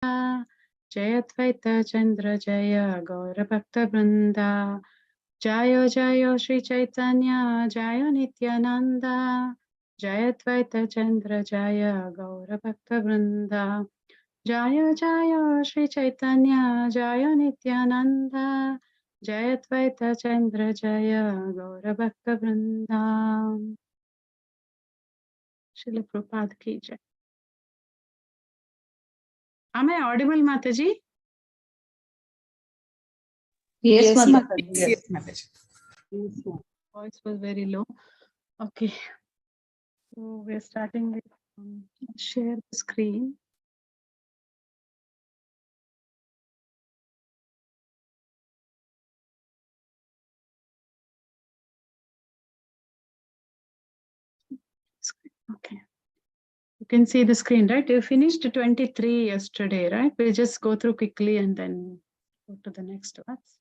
Jayadvaita Chandra Jaya Gaura Bhakta Vrinda. Jayo Jayo Shri Chaitanya Jayo Nityananda. Jayadvaita Chandra Jaya Gaura Bhakta Vrinda. Jayo Jayo Shri Chaitanya Jayo Nityananda. Jayadvaita Chandra Jaya Gaura Bhakta Vrinda. Srila Prabhupada ki jai. Am I audible, Mataji? Yes, Mataji. Yes, Mataji. Yes, voice was very low. Okay. So we're starting with share the screen. Okay. You can see the screen, right? You finished 23 yesterday, right? We'll just go through quickly and then go to the next ones.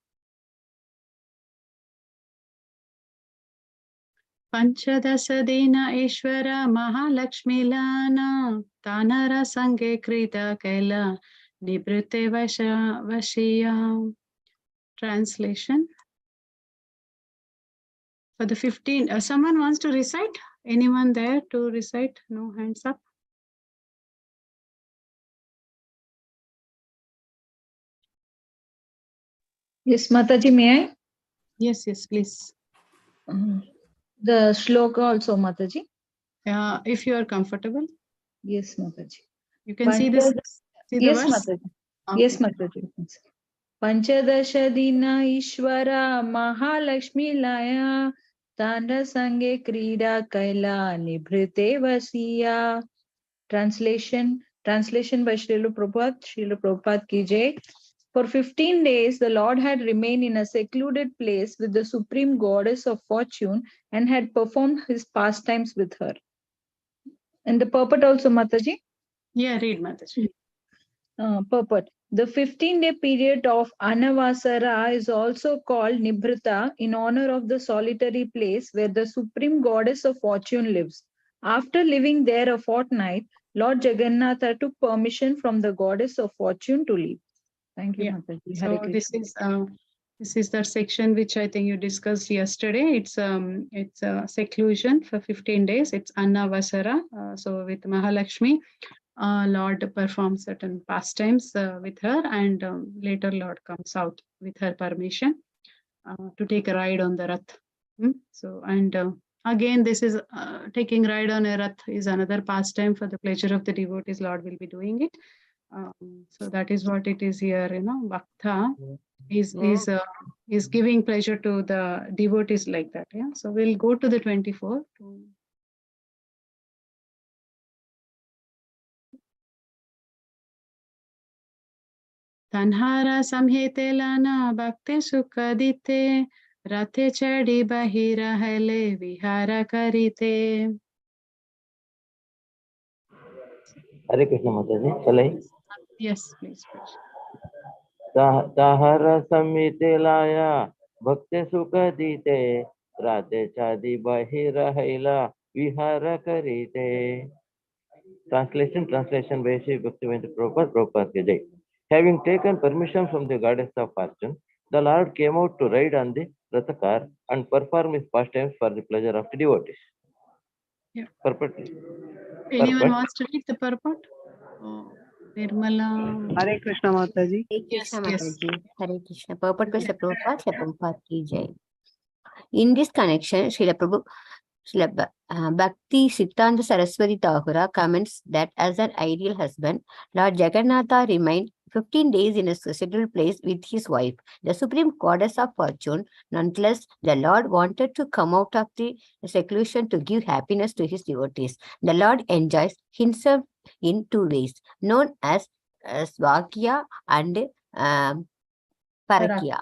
Panchadasa Dina Ishvara Mahalakshmi Lana Tanara Sange Krita Kaila Nibrute Vashiya. Translation. For the 15, someone wants to recite? Anyone there to recite? No hands up. Yes, Mataji, may I? Yes, yes, please. The shloka also, Mataji. If you are comfortable. Yes, Mataji. You can see this. See the yes, verse? Mataji. Okay. Yes, Mataji. Panchadasha Dina Ishvara Mahalakshmi Laya Tanda Sange Krida Kaila Nibrite Vasiya. Translation by Srila Prabhupada ki jai. For 15 days, the Lord had remained in a secluded place with the supreme goddess of fortune and had performed his pastimes with her. And the purport also, Mataji? Yeah, read, Mataji. Purport. The 15-day period of Anavasara is also called Nibrita in honor of the solitary place where the supreme goddess of fortune lives. After living there a fortnight, Lord Jagannatha took permission from the goddess of fortune to leave. Thank you, Mataji. So this is that section which I think you discussed yesterday. It's a seclusion for 15 days. It's Annavasara. So with Mahalakshmi, Lord performs certain pastimes with her, and later Lord comes out with her permission to take a ride on the Rath. So and again, this is taking ride on a Rath is another pastime for the pleasure of the devotees. Lord will be doing it. So that is what it is here. Bhakta is giving pleasure to the devotees like that. Yeah. So we'll go to the 24. Tanhara samhete lana bhakti sukadite rate chadi bahira hele vihara karite. Hare Krishna Mataji, chalai. Yes, please. Tahara samite laya bhakti sukha dite rate chadi bahira haila vihara karite. Translation by Sri Bhaktivinoda Prabhupada ki jai. Having taken permission from the goddess of fortune, the Lord came out to ride on the Rathakar and perform his pastimes for the pleasure of the devotees. Yeah. Purport. Anyone wants to read the purport? Nirmala. Hare Krishna Mataji. Hare Krishna Yes. Mataji. Hare Krishna. Purport by Srila Prabhupada ki jai. In this connection, Srila Bhakti Siddhanta Saraswati Thakura comments that as an ideal husband, Lord Jagannatha remained 15 days in a settled place with his wife, the supreme goddess of fortune. Nonetheless, the Lord wanted to come out of the seclusion to give happiness to his devotees. The Lord enjoys himself in two ways, known as Svakya and Parakya.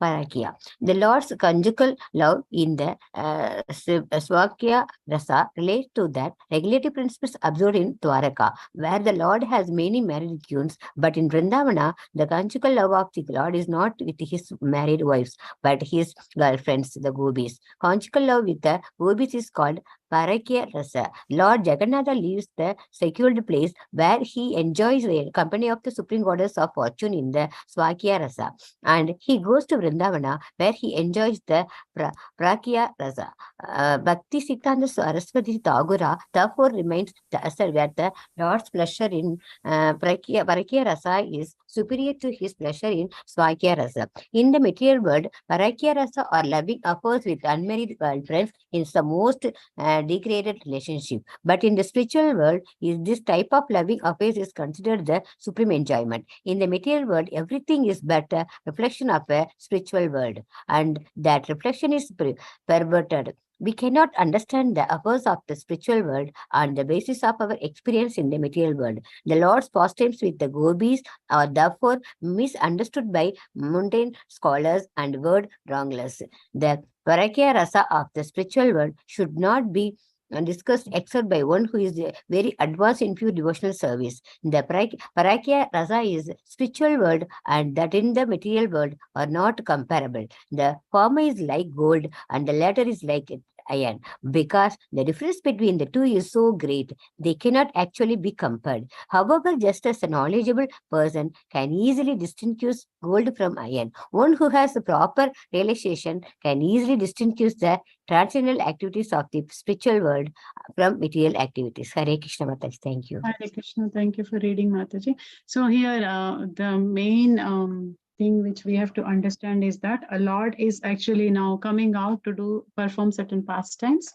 The Lord's conjugal love in the Svakya Rasa relates to that regulatory principles observed in Dwaraka, where the Lord has many married queens, but in Vrindavana, the conjugal love of the Lord is not with his married wives, but his girlfriends, the gopis. Conjugal love with the gopis is called Parakya Rasa. Lord Jagannatha leaves the secured place where he enjoys the company of the Supreme Goddess of Fortune in the Swakya Rasa. And he goes to Vrindavana where he enjoys the Prakya Rasa. Bhakti Siddhanta Saraswati Tagora therefore remains the asset where the Lord's pleasure in Parakya Rasa is superior to his pleasure in Swakya Rasa. In the material world, Parakya Rasa or loving affairs with unmarried girlfriends is the most degraded relationship. But in the spiritual world, this type of loving affairs is considered the supreme enjoyment. In the material world, everything is but a reflection of a spiritual world, and that reflection is perverted. We cannot understand the affairs of the spiritual world on the basis of our experience in the material world. The Lord's pastimes with the gopis are therefore misunderstood by mundane scholars and word wranglers. The Parakya Rasa of the spiritual world should not be discussed except by one who is very advanced in pure devotional service. The Parakya Rasa is spiritual world and that in the material world are not comparable. The former is like gold and the latter is like iron. Because the difference between the two is so great, they cannot actually be compared. However, just as a knowledgeable person can easily distinguish gold from iron, one who has a proper realization can easily distinguish the transcendental activities of the spiritual world from material activities. Hare Krishna Mataji. Thank you. Hare Krishna. Thank you for reading, Mataji. So here, the main thing which we have to understand is that a Lord is actually now coming out to perform certain pastimes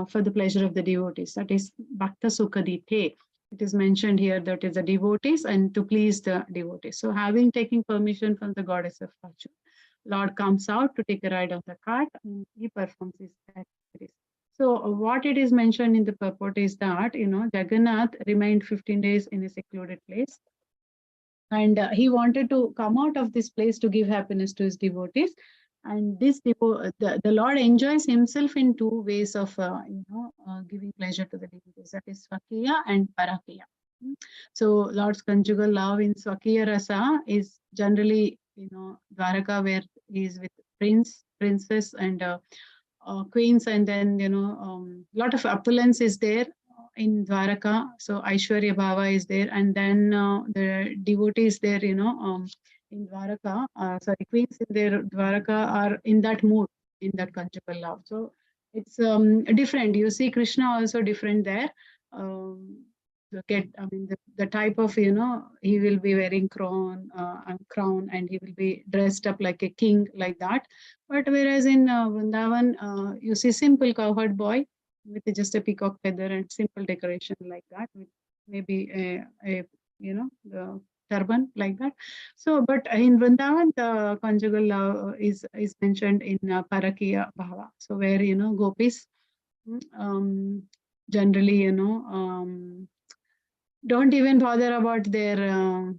for the pleasure of the devotees. That is Bhakta Sukadite. It is mentioned here that is the devotees and to please the devotees. So having taken permission from the goddess of fortune, Lord comes out to take a ride on the cart and he performs his activities. So what it is mentioned in the purport is that, Jagannath remained 15 days in a secluded place. And he wanted to come out of this place to give happiness to his devotees. And the Lord enjoys himself in two ways of, giving pleasure to the devotees. That is Swakiya and Parakiya. So Lord's conjugal love in Swakiya Rasa is generally, Dwaraka, where he is with princess and queens, and then lot of opulence is there in Dwaraka. So Aishwarya Bhava is there, and then the devotees there, in Dwaraka, queens in their Dwaraka are in that mood, in that conjugal love. So it's different. You see Krishna also different there. The type of, he will be wearing crown and he will be dressed up like a king, like that. But whereas in Vrindavan, you see simple cowherd boy with just a peacock feather and simple decoration like that, with maybe the turban like that. So, but in Vrindavan, the conjugal love is mentioned in Parakiya Bhava. So where, gopis generally, don't even bother about their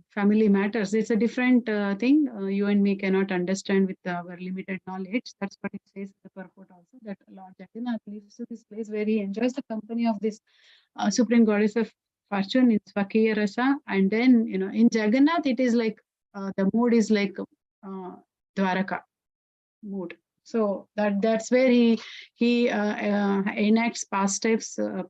family matters. It's a different thing. You and me cannot understand with our limited knowledge. That's what it says in the purport also, that Lord Jagannath leaves to this place where he enjoys the company of this Supreme Goddess of Fortune in Swakiya Rasa. And then, in Jagannath, it is like the mood is like Dwaraka mood. So that's where he enacts pastimes with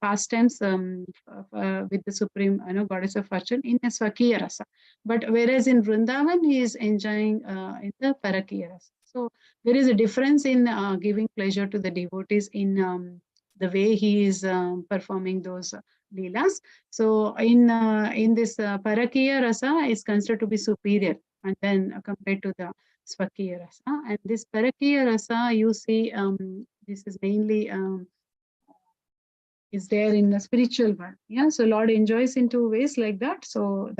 the Supreme Goddess of Fortune in a Swakiya Rasa. But whereas in Vrindavan, he is enjoying in the Parakiya Rasa. So there is a difference in giving pleasure to the devotees in the way he is performing those leelas. So in this Parakiya Rasa is considered to be superior, and then compared to the Swakiya Rasa. And this Parakiya Rasa, you see, this is mainly is there in the spiritual world. Yeah, so Lord enjoys in two ways like that. So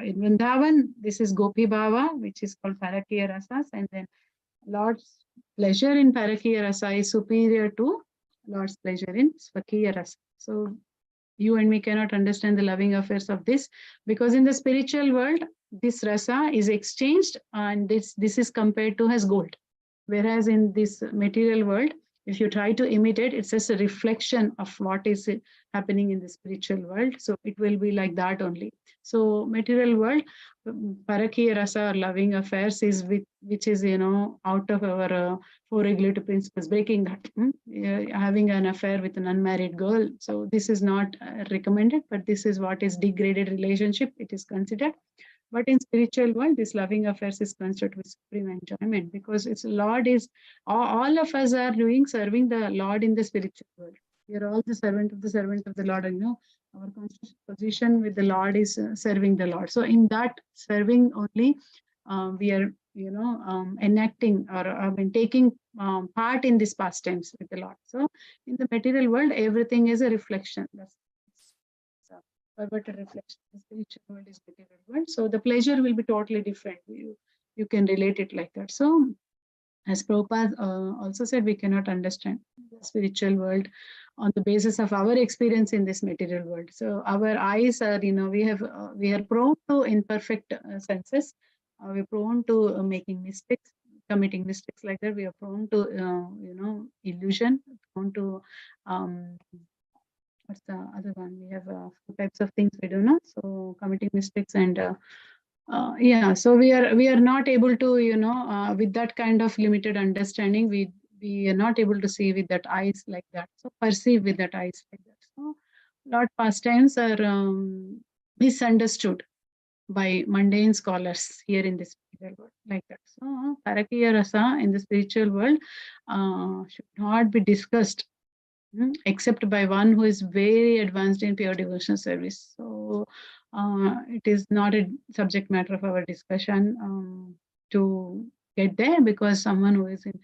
in Vrindavan, this is Gopi Bhava, which is called Parakiya Rasas, and then Lord's pleasure in Parakiya Rasa is superior to Lord's pleasure in Swakiya Rasa. So you and me cannot understand the loving affairs of this, because in the spiritual world, this rasa is exchanged and this is compared to as gold. Whereas in this material world, If you try to imitate, it's just a reflection of what is happening in the spiritual world. So it will be like that only. So material world, Parakiya rasa or loving affairs is which is, out of our four regulative principles, breaking that. Having an affair with an unmarried girl. So this is not recommended, but this is what is degraded relationship. It is considered. But in spiritual world, this loving affairs is considered with supreme enjoyment, because its Lord is, all of us are doing serving the Lord in the spiritual world. We are all the servant of the Lord, and our conscious position with the Lord is serving the Lord. So in that serving only, we are, enacting or taking part in this pastimes with the Lord. So in the material world, everything is a reflection. That's perverted reflection. The spiritual world is material world. So the pleasure will be totally different. You can relate it like that. So as Prabhupada also said, we cannot understand the spiritual world on the basis of our experience in this material world. So our eyes are, we are prone to imperfect senses. We're prone to making mistakes, committing mistakes like that. We are prone to, illusion, prone to, what's the other one? We have four types of things we do not. So committing mistakes and yeah, so we are not able to, with that kind of limited understanding, we are not able to see with that eyes like that. So perceive with that eyes like that. So lot pastimes are misunderstood by mundane scholars here in the spiritual world like that. So Parakiya rasa in the spiritual world should not be discussed except by one who is very advanced in pure devotional service. So it is not a subject matter of our discussion to get there, because someone who is in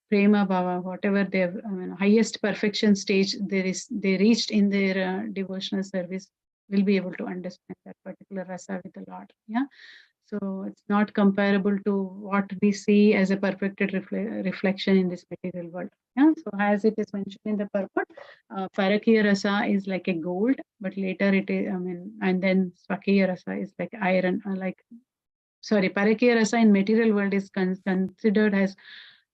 prema bhava, whatever their highest perfection stage they reached in their devotional service, will be able to understand that particular rasa with the Lord. Yeah. So it's not comparable to what we see as a perfected reflection in this material world. Yeah. So as it is mentioned in the purport, Parakiya rasa is like a gold, but later it is, and then Swakiya rasa is like iron, Parakiya rasa in material world is considered as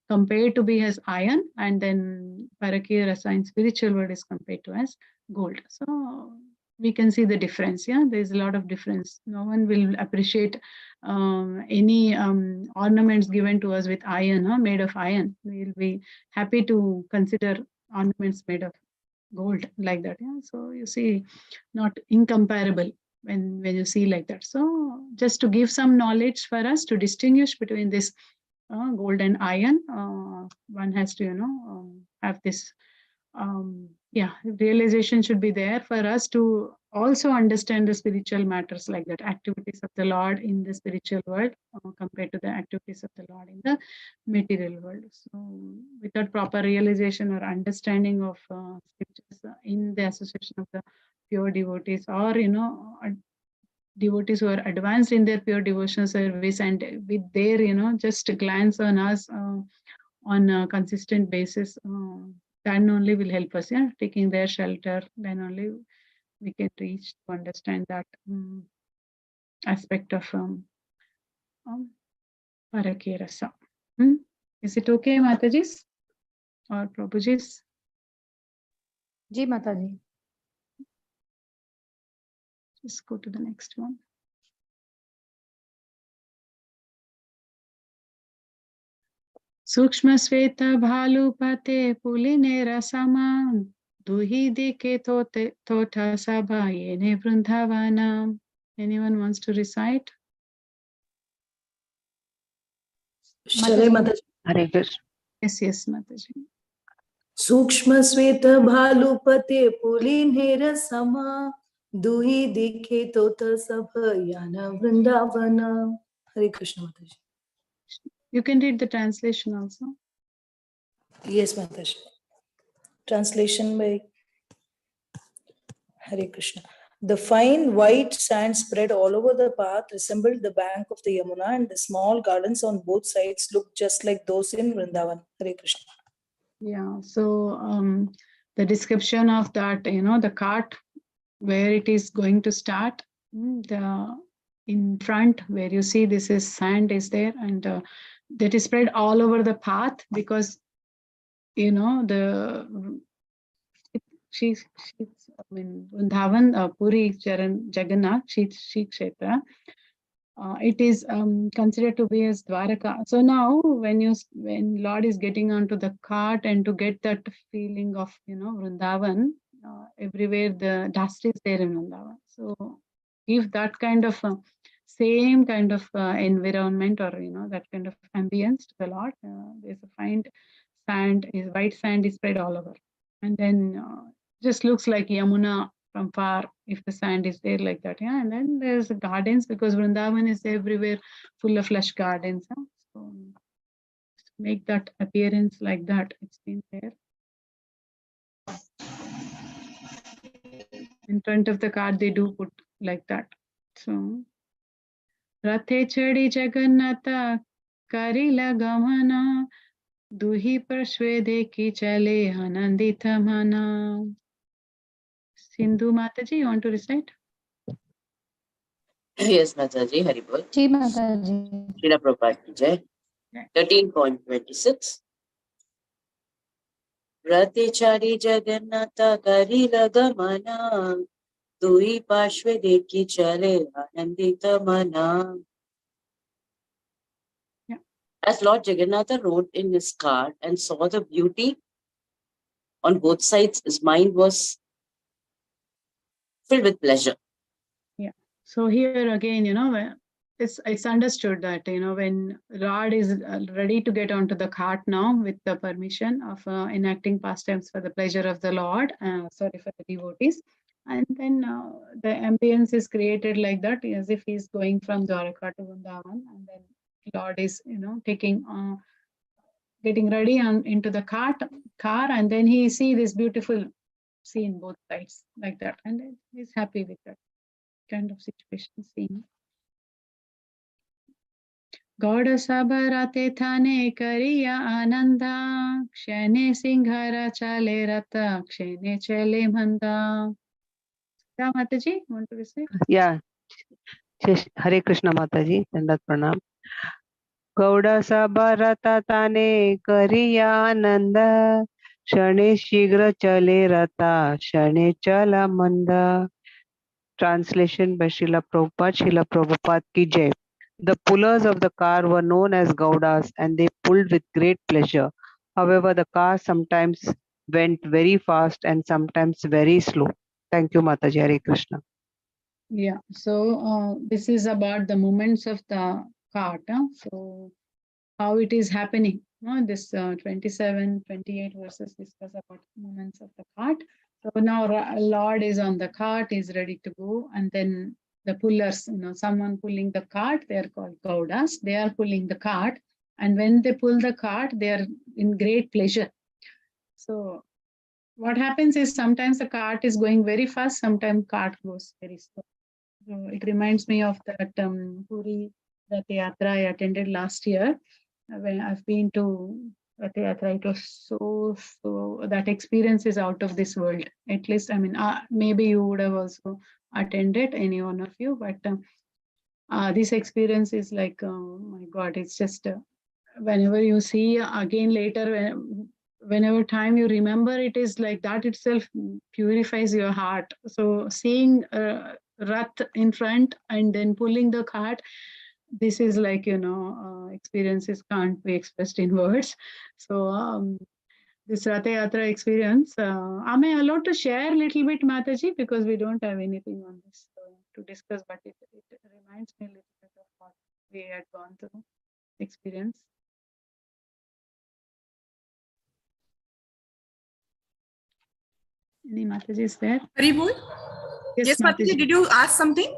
compared to be as iron, and then Parakiya rasa in spiritual world is compared to as gold. So we can see the difference. Yeah, there's a lot of difference. No one will appreciate any ornaments given to us with iron, made of iron. We'll be happy to consider ornaments made of gold like that. Yeah, so you see, not incomparable when you see like that. So just to give some knowledge for us to distinguish between this gold and iron, one has to have this realization should be there for us to also understand the spiritual matters like that, activities of the Lord in the spiritual world compared to the activities of the Lord in the material world. So without proper realization or understanding of scriptures in the association of the pure devotees, or devotees who are advanced in their pure devotional service, and with their just glance on us on a consistent basis, then only will help us, taking their shelter, then only we can reach to understand that aspect of Parakiya rasa. Is it okay, Matajis or Prabhujis? Ji Mataji. Just go to the next one. सूक्ष्म श्वेत भालुपते पुलिने रसमा दुहि दिके थोथा सभायेने वृंदावनम. Anyone wants to recite? Shall I, Mataji? Hare Krishna. Yes, Mataji. सूक्ष्म श्वेत भालुपते पुलिन्हेर समा दुहि दिखे तोत सभयान Vrindavan. Hare Krishna, Mataji. You can read the translation also. Yes, Mataji. Translation by Hare Krishna. The fine white sand spread all over the path resembled the bank of the Yamuna, and the small gardens on both sides looked just like those in Vrindavan. Hare Krishna. Yeah, so the description of that, the cart where it is going to start, the in front where you see this is sand is there, and that is spread all over the path, because she's I mean, Vrindavan, Puri, Jagannath, Shri Kshetra. It is considered to be as Dwaraka. So now, when Lord is getting onto the cart and to get that feeling of Vrindavan, everywhere the dust is there in Vrindavan. So give that kind of same kind of environment, or that kind of ambience to the Lord. There's a fine sand, white sand is spread all over, and then just looks like Yamuna from far if the sand is there like that. And then there's gardens, because Vrindavan is everywhere full of lush gardens. So to make that appearance like that, it's been there. In front of the cart, they do put like that. So Rathe chadi Jagannatha karila gamana, duhi prashvede ki chale anandita mana. Sindhu Mataji, you want to recite? Yes, Mataji, Haribol. Ji Mataji. Srila Prabhupada ki jai. 13.26. Rati chari Jagannatha karila gamana, dui pashve dekhi chale anandita mana. Yeah. As Lord Jagannatha rode in his car and saw the beauty on both sides, his mind was filled with pleasure. Yeah. So here again, it's understood that, when Lord is ready to get onto the cart now with the permission of enacting pastimes for the pleasure of the Lord, for the devotees. And then the ambience is created like that, as if he's going from Dwaraka to Vrindavan, and then Lord is, getting ready into the car, and then he see this beautiful scene both sides like that, and then he's happy with that kind of situation scene. Gauda sabarate thane kariya ananda, kshane singhara chale rata, kshane chale manda. Mataji, want to recite? Yeah. Hare Krishna Mataji, Dandat Pranam. Gauda sabarata tane kariya ananda, shane shigra chale rata, shane chala manda. Translation by Srila Prabhupada ki jai. The pullers of the car were known as Gaudas, and they pulled with great pleasure. However, the car sometimes went very fast and sometimes very slow. Thank you, Mataji. Hare Krishna. Yeah, so this is about the movements of the cart. So how it is happening. This 27, 28 verses discuss about movements of the cart. So now Lord is on the cart, is ready to go, and then the pullers, someone pulling the cart, they are called Gaudas. They are pulling the cart, and when they pull the cart, they are in great pleasure. So what happens is sometimes the cart is going very fast, sometimes cart goes very slow. So it reminds me of that Puri Rath Yatra I attended last year. When I've been to Rath Yatra, it was so that experience is out of this world. At least, I mean, maybe you would have also attended, any one of you, but this experience is like, oh my God, it's just whenever you see again later, whenever time you remember, it is like that itself purifies your heart. So seeing Rath in front and then pulling the cart, this is like, experiences can't be expressed in words. So this Rath Yatra experience, am I allowed to share a little bit, Mataji, because we don't have anything on this to discuss, but it reminds me a little bit of what we had gone through experience. Any Mataji is there? Haribol? Yes, Mataji, did you ask something?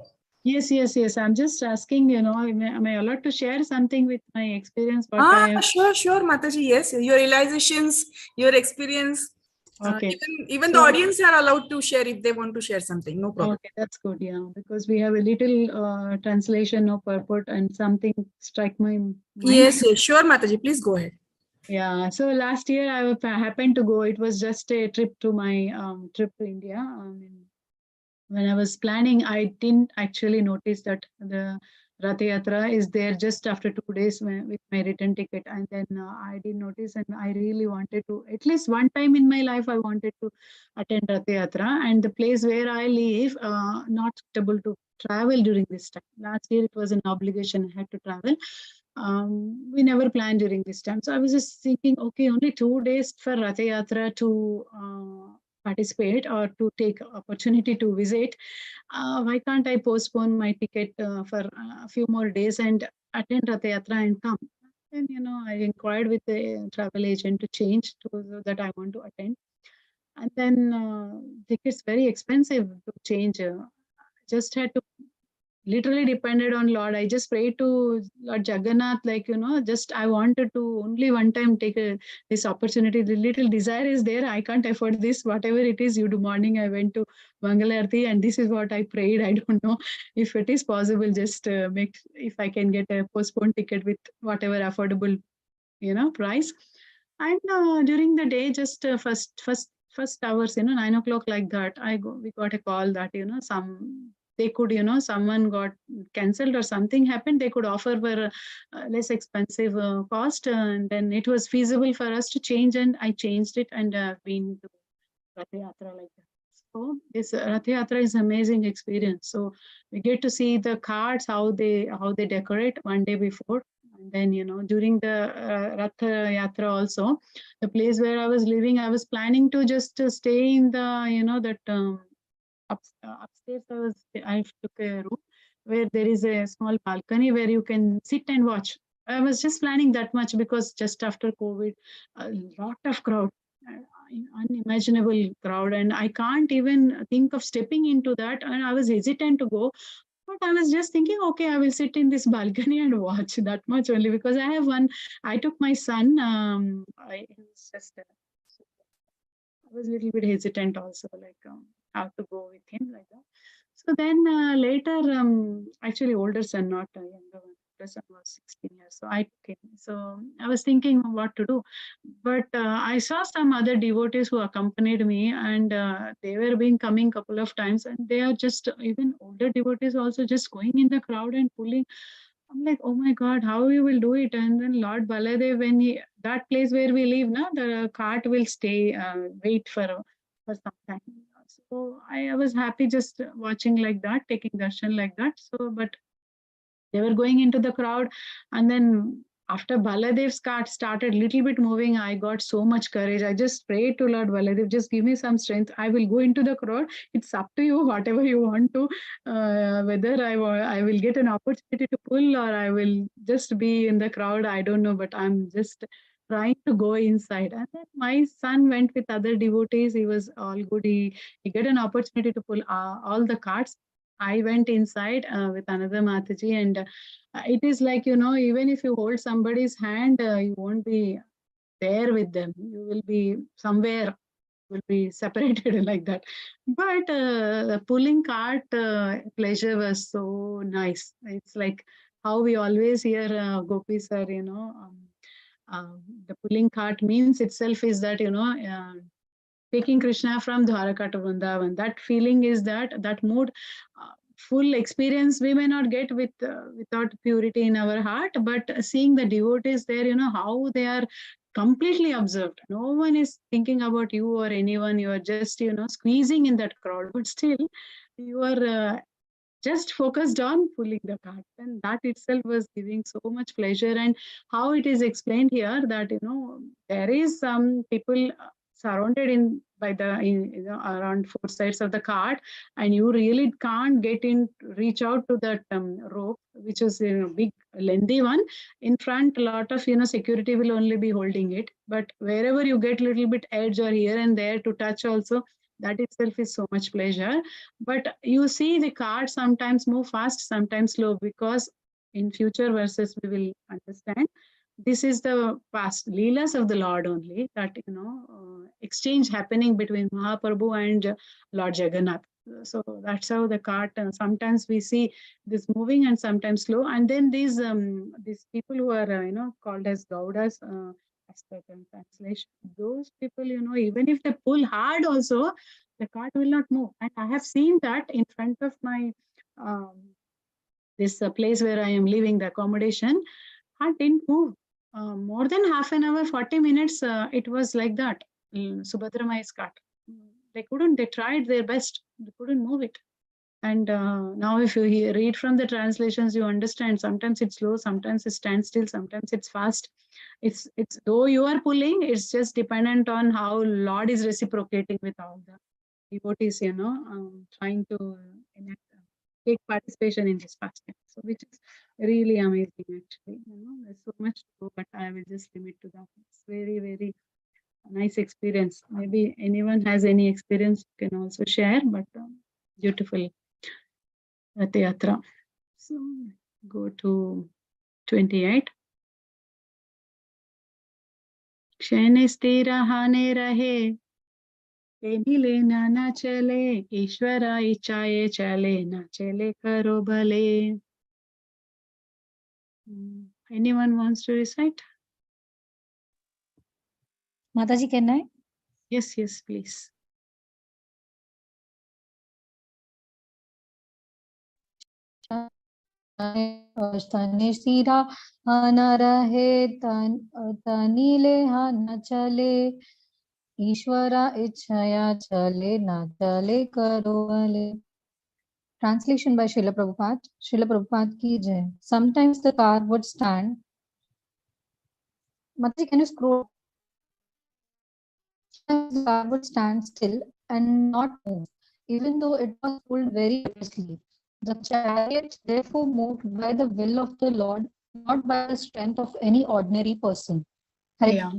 Yes. I'm just asking, am I allowed to share something with my experience? Sure, Mataji. Yes, your realizations, your experience. Okay. Even the audience are allowed to share if they want to share something. No problem. Okay, that's good. Yeah, because we have a little translation of purport and something struck my mind. Yes, sure, Mataji. Please go ahead. Yeah. So last year I happened to go. It was just a trip to my trip to India. When I was planning, I didn't actually notice that the Rath Yatra is there just after 2 days with my return ticket. And then I did notice, and I really wanted to, at least one time in my life, I wanted to attend Rath Yatra. And the place where I live, not suitable to travel during this time. Last year, it was an obligation. I had to travel. We never planned during this time. So I was just thinking, okay, only 2 days for Rath Yatra to participate or to take opportunity to visit. Why can't I postpone my ticket for a few more days and attend Rath Yatra and come? Then, I inquired with the travel agent to change to that I want to attend. And then tickets very expensive to change. Just had to literally depended on Lord. I just prayed to Lord Jagannath, like, just I wanted to only one time take this opportunity. The little desire is there. I can't afford this. Whatever it is, you do. Morning, I went to Mangalarti, and this is what I prayed. I don't know if it is possible. Just make if I can get a postponed ticket with whatever affordable, price. And during the day, just first hours, 9 o'clock like that, we got a call that they could, someone got cancelled or something happened, they could offer for less expensive cost, and then it was feasible for us to change, and I changed it and been to Rath Yatra like that. So this Rath Yatra is amazing experience. So we get to see the carts, how they decorate one day before. And then, during the Rath Yatra also, the place where I was living, I was planning to just stay in the, that upstairs. I took a room where there is a small balcony where you can sit and watch. I was just planning that much because just after COVID, a lot of crowd, unimaginable crowd, and I can't even think of stepping into that. And I was hesitant to go, but I was just thinking, okay, I will sit in this balcony and watch that much only because I took my son. I was just. I was a little bit hesitant also, like how to go with him like that. So then later, actually older son, not a younger one. Older son was 16 years. So I took him. So I was thinking what to do. But I saw some other devotees who accompanied me, and they were been coming couple of times, and they are just, even older devotees also just going in the crowd and pulling. I'm like, oh my God, how you will do it? And then Lord Baladev, that place where we live, the cart will stay, wait for some time. So I was happy just watching like that, taking darshan like that. So, but they were going into the crowd, and then after Baladev's cart started little bit moving, I got so much courage. I just prayed to Lord Baladev, just give me some strength. I will go into the crowd. It's up to you, whatever you want to, whether I will get an opportunity to pull or I will just be in the crowd. I don't know, but I'm just trying to go inside. And then my son went with other devotees. He was all good. He got an opportunity to pull all the carts. I went inside with another Mataji, and it is like, even if you hold somebody's hand, you won't be there with them. You will be somewhere, will be separated like that. But the pulling cart pleasure was so nice. It's like how we always hear Gopi sir, the pulling cart means itself is that, taking Krishna from Dwaraka to Vrindavan. That feeling is that mood, full experience we may not get without purity in our heart, but seeing the devotees there, how they are completely observed. No one is thinking about you or anyone. You are just, squeezing in that crowd, but still you are just focused on pulling the cart, and that itself was giving so much pleasure. And how it is explained here that, there is some people surrounded in by the around four sides of the cart, and you really can't reach out to that rope, which is a big lengthy one. In front, a lot of security will only be holding it, but wherever you get little bit edge or here and there to touch also, that itself is so much pleasure. But you see the card sometimes move fast, sometimes slow, because in future verses we will understand. This is the past Leelas of the Lord only, that, exchange happening between Mahaprabhu and Lord Jagannath. So that's how the cart, sometimes we see this moving and sometimes slow. And then these people who are, called as Gaudas, as per the translation, those people, even if they pull hard also, the cart will not move. And I have seen that in front of my um, this place where I am living, the accommodation, heart didn't move. More than half an hour, 40 minutes, it was like that. Subhadra Mai's cart. They tried their best. They couldn't move it. And now if you read from the translations, you understand sometimes it's slow, sometimes it stands still, sometimes it's fast. It's though you are pulling, it's just dependent on how Lord is reciprocating with all the devotees, trying to take participation in this fasting. So which is really amazing actually. There's so much to go, but I will just limit to that. It's very, very nice experience. Maybe anyone has any experience, you can also share, but beautiful Rath Yatra. So go to 28. क्षण स्थिर हाने रहे, मिले ना चले, ईश्वर इच्छाए चले, ना चले करो भले. Anyone wants to recite? Mataji, can I? Yes, please. तनि सिरा न रहे, तनि लेहा न चले, ईश्वरा इच्छया चले, न चले करो भले. Translation by Srila Prabhupada. Srila Prabhupada ki jai. Sometimes the car would stand. Mataji, can you scroll? Sometimes the car would stand still and not move, even though it was pulled very vigorously. The chariot therefore moved by the will of the Lord, not by the strength of any ordinary person. Hare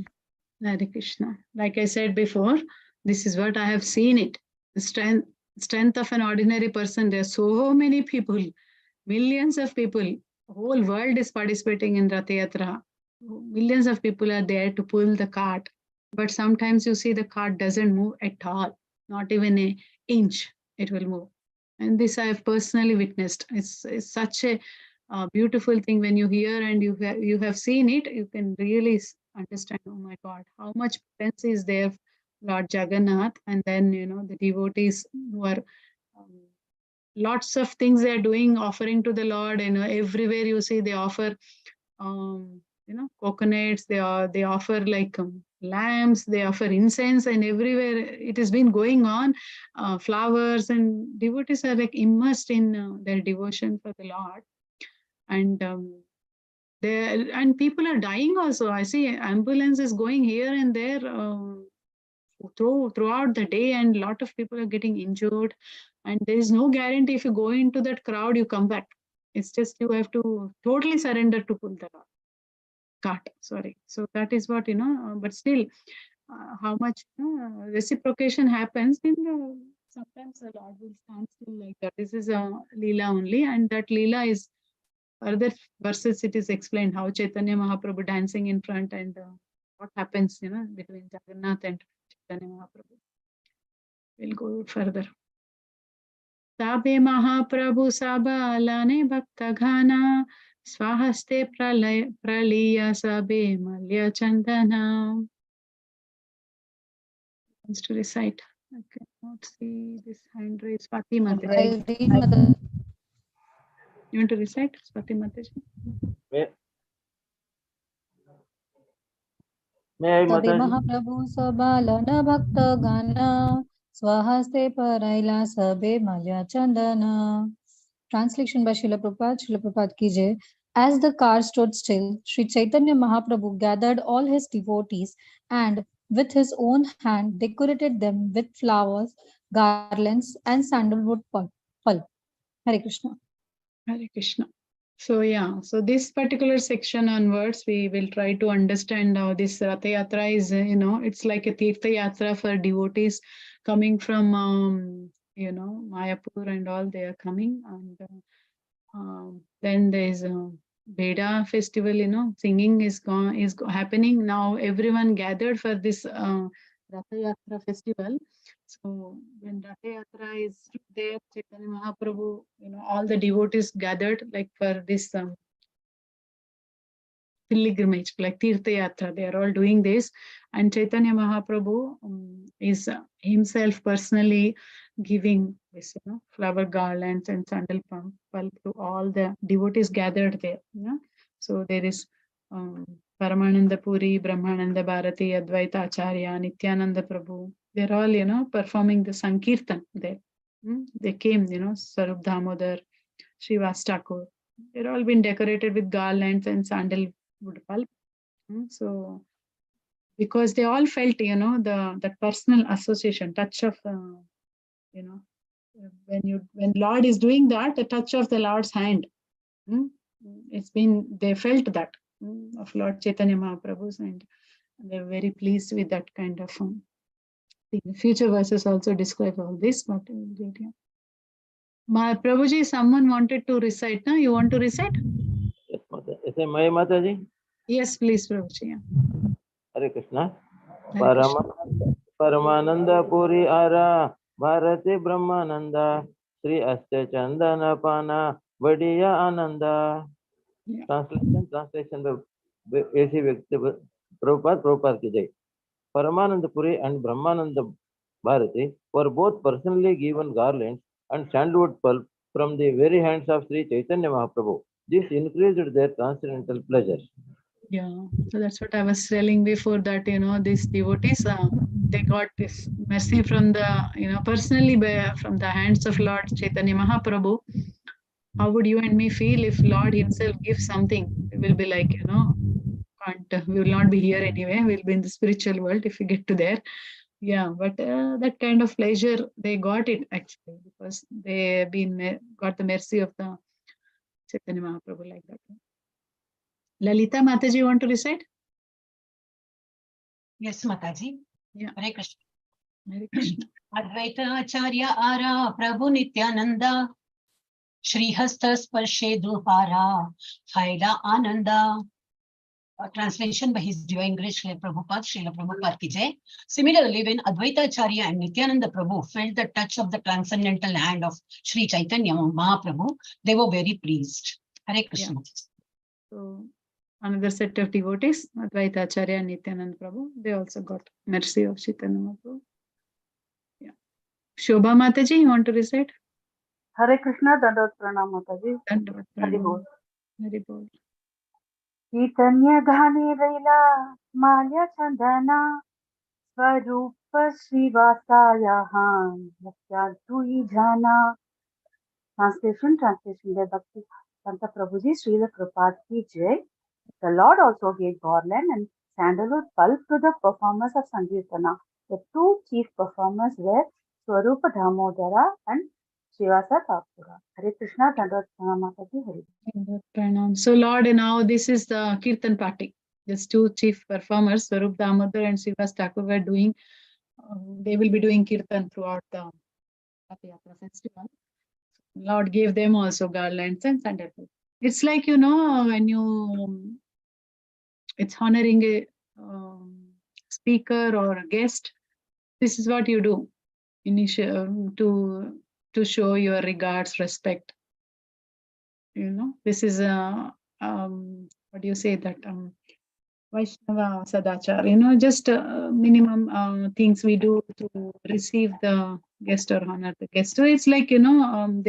Krishna. Like I said before, this is what I have seen it. The strength of an ordinary person. There are so many people, millions of people. Whole world is participating in Rath Yatra. Millions of people are there to pull the cart. But sometimes you see the cart doesn't move at all. Not even an inch it will move. And this I have personally witnessed. It's such a beautiful thing when you hear and you have seen it. You can really understand, oh my God, how much potential is there, Lord Jagannath, and then the devotees who are lots of things they are doing, offering to the Lord. Everywhere you see they offer coconuts, they offer like lamps, they offer incense, and everywhere it has been going on, flowers, and devotees are like immersed in their devotion for the Lord. And people are dying also. I see ambulances going here and there throughout the day, and a lot of people are getting injured, and there is no guarantee if you go into that crowd you come back. It's just you have to totally surrender to pull the cart. Sorry. So that is what but still how much reciprocation happens in sometimes the Lord will stand still like that. This is a Leela only, and that Leela is further verses it is explained how Chaitanya Mahaprabhu dancing in front, and what happens between Jagannath and Chaitanya Mahaprabhu. We'll go further. Tabe Mahaprabhu Sabalane Bhakta Ghana Swahaste Praliya Sabe Malya Chandana. Wants to recite. I cannot see this hand raised. Swati Mataji. You want to recite, Swati Mataji? May I, Tabe Mataji? Mahaprabhu Sabalana Bhakta Gana Swahaste Paraila Sabe Malya Chandana. Translation by Srila Prabhupada. Srila Prabhupada ki jai. As the car stood still, Sri Chaitanya Mahaprabhu gathered all his devotees and with his own hand decorated them with flowers, garlands, and sandalwood pulp. Hare Krishna. Hare Krishna. So so this particular section onwards, we will try to understand how this Rath Yatra is, it's like a Tirtha Yatra for devotees coming from, Mayapur and all, they are coming. And then there is a Veda festival, singing is happening. Now everyone gathered for this Rath Yatra festival. So when Rath Yatra is there, Chaitanya Mahaprabhu, all the devotees gathered like for this pilgrimage, like Tirtha Yatra. They are all doing this. And Chaitanya Mahaprabhu is himself personally giving this, flower garlands and sandal pulp to all the devotees gathered there. So there is Paramananda Puri, Brahmananda Bharati, Advaita Acharya, Nityananda Prabhu. They're all, performing the Sankirtan there. They came, Sarup Damodar, Srivas Thakur. They're all been decorated with garlands and sandalwood pulp. So, because they all felt, that personal association, touch of, when Lord is doing that, the touch of the Lord's hand. They felt that of Lord Chaitanya Mahaprabhu's, and they're very pleased with that kind of thing. Future verses also describe all this, but Prabhuji, someone wanted to recite. No, you want to recite? Yes, Mata. Is it my Mataji? Yes, please, Prabhuji. Hare Krishna. Hare Krishna. Paramananda Puri Ara Bharati Brahmananda Sri Aste Chandana Pana Vadiya Ananda. Translation by A.C. Prabhupada ki jai. Paramananda Puri and Brahmananda Bharati were both personally given garlands and sandalwood pulp from the very hands of Sri Chaitanya Mahaprabhu. This increased their transcendental pleasure. Yeah, so that's what I was telling before, that these devotees, they got this mercy from the personally from the hands of Lord Chaitanya Mahaprabhu. How would you and me feel if Lord himself gives something? We will be like, we will not be here anyway. We'll be in the spiritual world if we get to there. Yeah, but that kind of pleasure, they got it actually, because they got the mercy of the Chaitanya Mahaprabhu like that. Lalita Mataji, you want to recite? Yes, Mataji. Yeah. Hare Krishna. Hare Krishna. Advaita Acharya Ara Prabhu Nityananda Shri Hasta Sparshe Duhara Haila Ananda. Translation by His Divine Grace Srila Prabhupada ki jai. Similarly, when Advaita Acharya and Nityananda Prabhu felt the touch of the transcendental hand of Sri Chaitanya Mahaprabhu, they were very pleased. Hare Krishna. Yeah. So another set of devotees, Advaita Acharya and Nityananda Prabhu, they also got mercy of Chaitanya Mahaprabhu. Yeah. Shobha Mataji, you want to recite? Hare Krishna, Dandavat Pranam Mataji. Dandavat Pranam. Hari Bol. Chaitanya Dhani Raila Malya Chandana Swarupa Srivasayahan Yakyadui Jana. Translation by Bhakti Santa Prabhuji Srila Prabhupada ki jai. The Lord also gave garland and sandalwood pulp to the performers of Sankirtana. The two chief performers were Swarupa Damodara and Srivasa Thakura. Hare Krishna, Dandavat Pranam Mataji. Pranam. So Lord, now this is the Kirtan party. These two chief performers, Swarup Damodar and Srivas Thakur, were doing, they will be doing Kirtan throughout the Rath Yatra festival. Lord gave them also garlands and sandalwood. It's like, when you, it's honoring a speaker or a guest, this is what you do to show your regards, respect. This is what do you say, that Vaishnava Sadachar, just minimum things we do to receive the guest or honor the guest. So it's like, they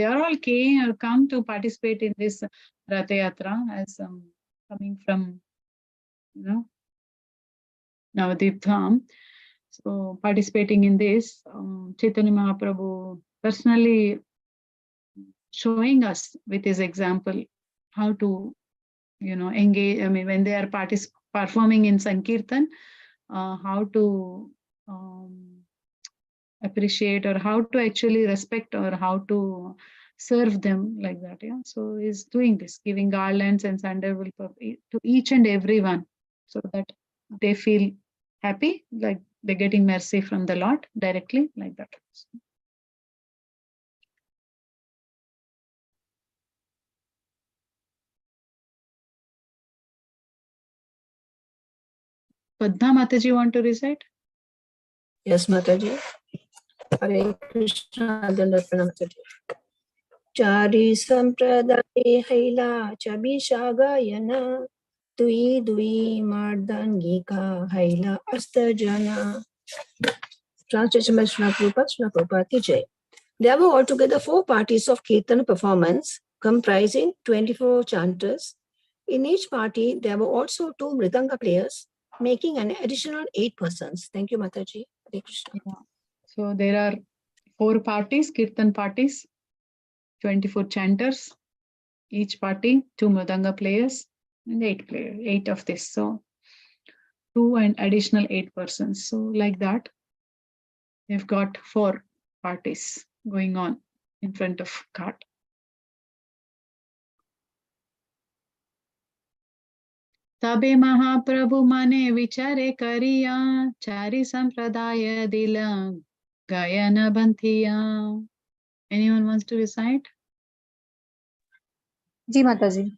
are all come to participate in this Rath Yatra as coming from, Navadip Dham. So participating in this, Chaitanya Mahaprabhu personally showing us with his example how to, engage. I mean, when they are performing in Sankirtan, how to appreciate or how to actually respect or how to serve them like that. Yeah. So he's doing this, giving garlands and sandalwood to each and every one, so that they feel happy, like they're getting mercy from the Lord directly, like that. Padma Mataji, want to recite? Yes, Mataji. Hare Krishna, Dandavat Pranam Mataji. Chari Sampradaya Haila Chabishagayana Dui Dui Mardangika Haila Astajana. Translation by Srila Prabhupada Ki Jai. There were altogether 4 parties of Kirtan performance comprising 24 chanters. In each party, there were also 2 Mridanga players, making an additional 8 persons. Thank you, Mataji. Hare Krishna. Yeah. So there are 4 parties, Kirtan parties, 24 chanters, each party, 2 Mridanga players, and 8 of this. So 2 and additional 8 persons. So like that, they've got 4 parties going on in front of cart. तबे महाप्रभु मने विचारे करिया चारि संप्रदाय दिला गायन Banthia. Anyone wants to recite? जी माताजी.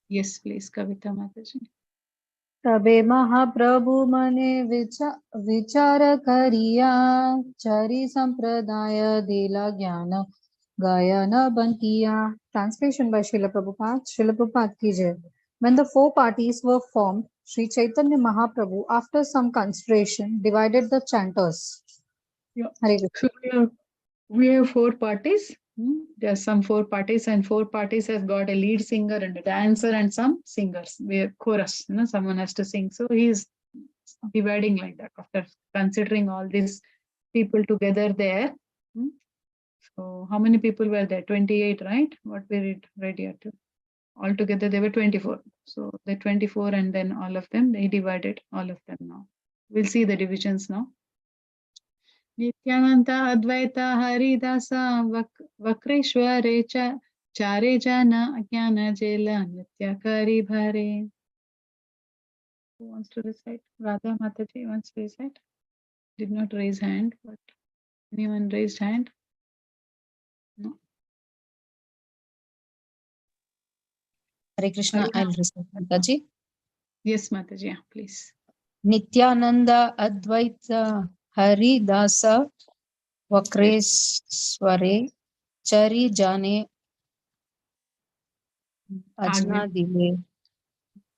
Yes, please, Kavita Mataji. तबे महाप्रभु मने विचार करिया चारि संप्रदाय दिला ज्ञान गायन बंतिया. Translation by Srila Prabhupada. Srila Prabhupada ki jai. When the 4 parties were formed, Sri Chaitanya Mahaprabhu, after some consideration, divided the chanters. Yeah. Hare Krishna. So we have 4 parties. There are some 4 parties, and 4 parties have got a lead singer and a dancer and some singers. We have chorus. Someone has to sing. So he is dividing like that after considering all these people together there. So how many people were there? 28, right? What we read here too. Altogether there were 24. So the 24 and then all of them, they divided all of them now. We'll see the divisions now. Nityananta Advaita Haridasa Vakreshware Chare Jana Ajnana Jela Nityakari Bhare. Who wants to recite? Radha Mataji wants to recite. Did not raise hand, but anyone raised hand? No. Hare Krishna. I'll recite Mataji. Yes, Mataji, yeah, please. Nityananda Advaita Haridasa Vakreshware Chari Jane Ajna Dile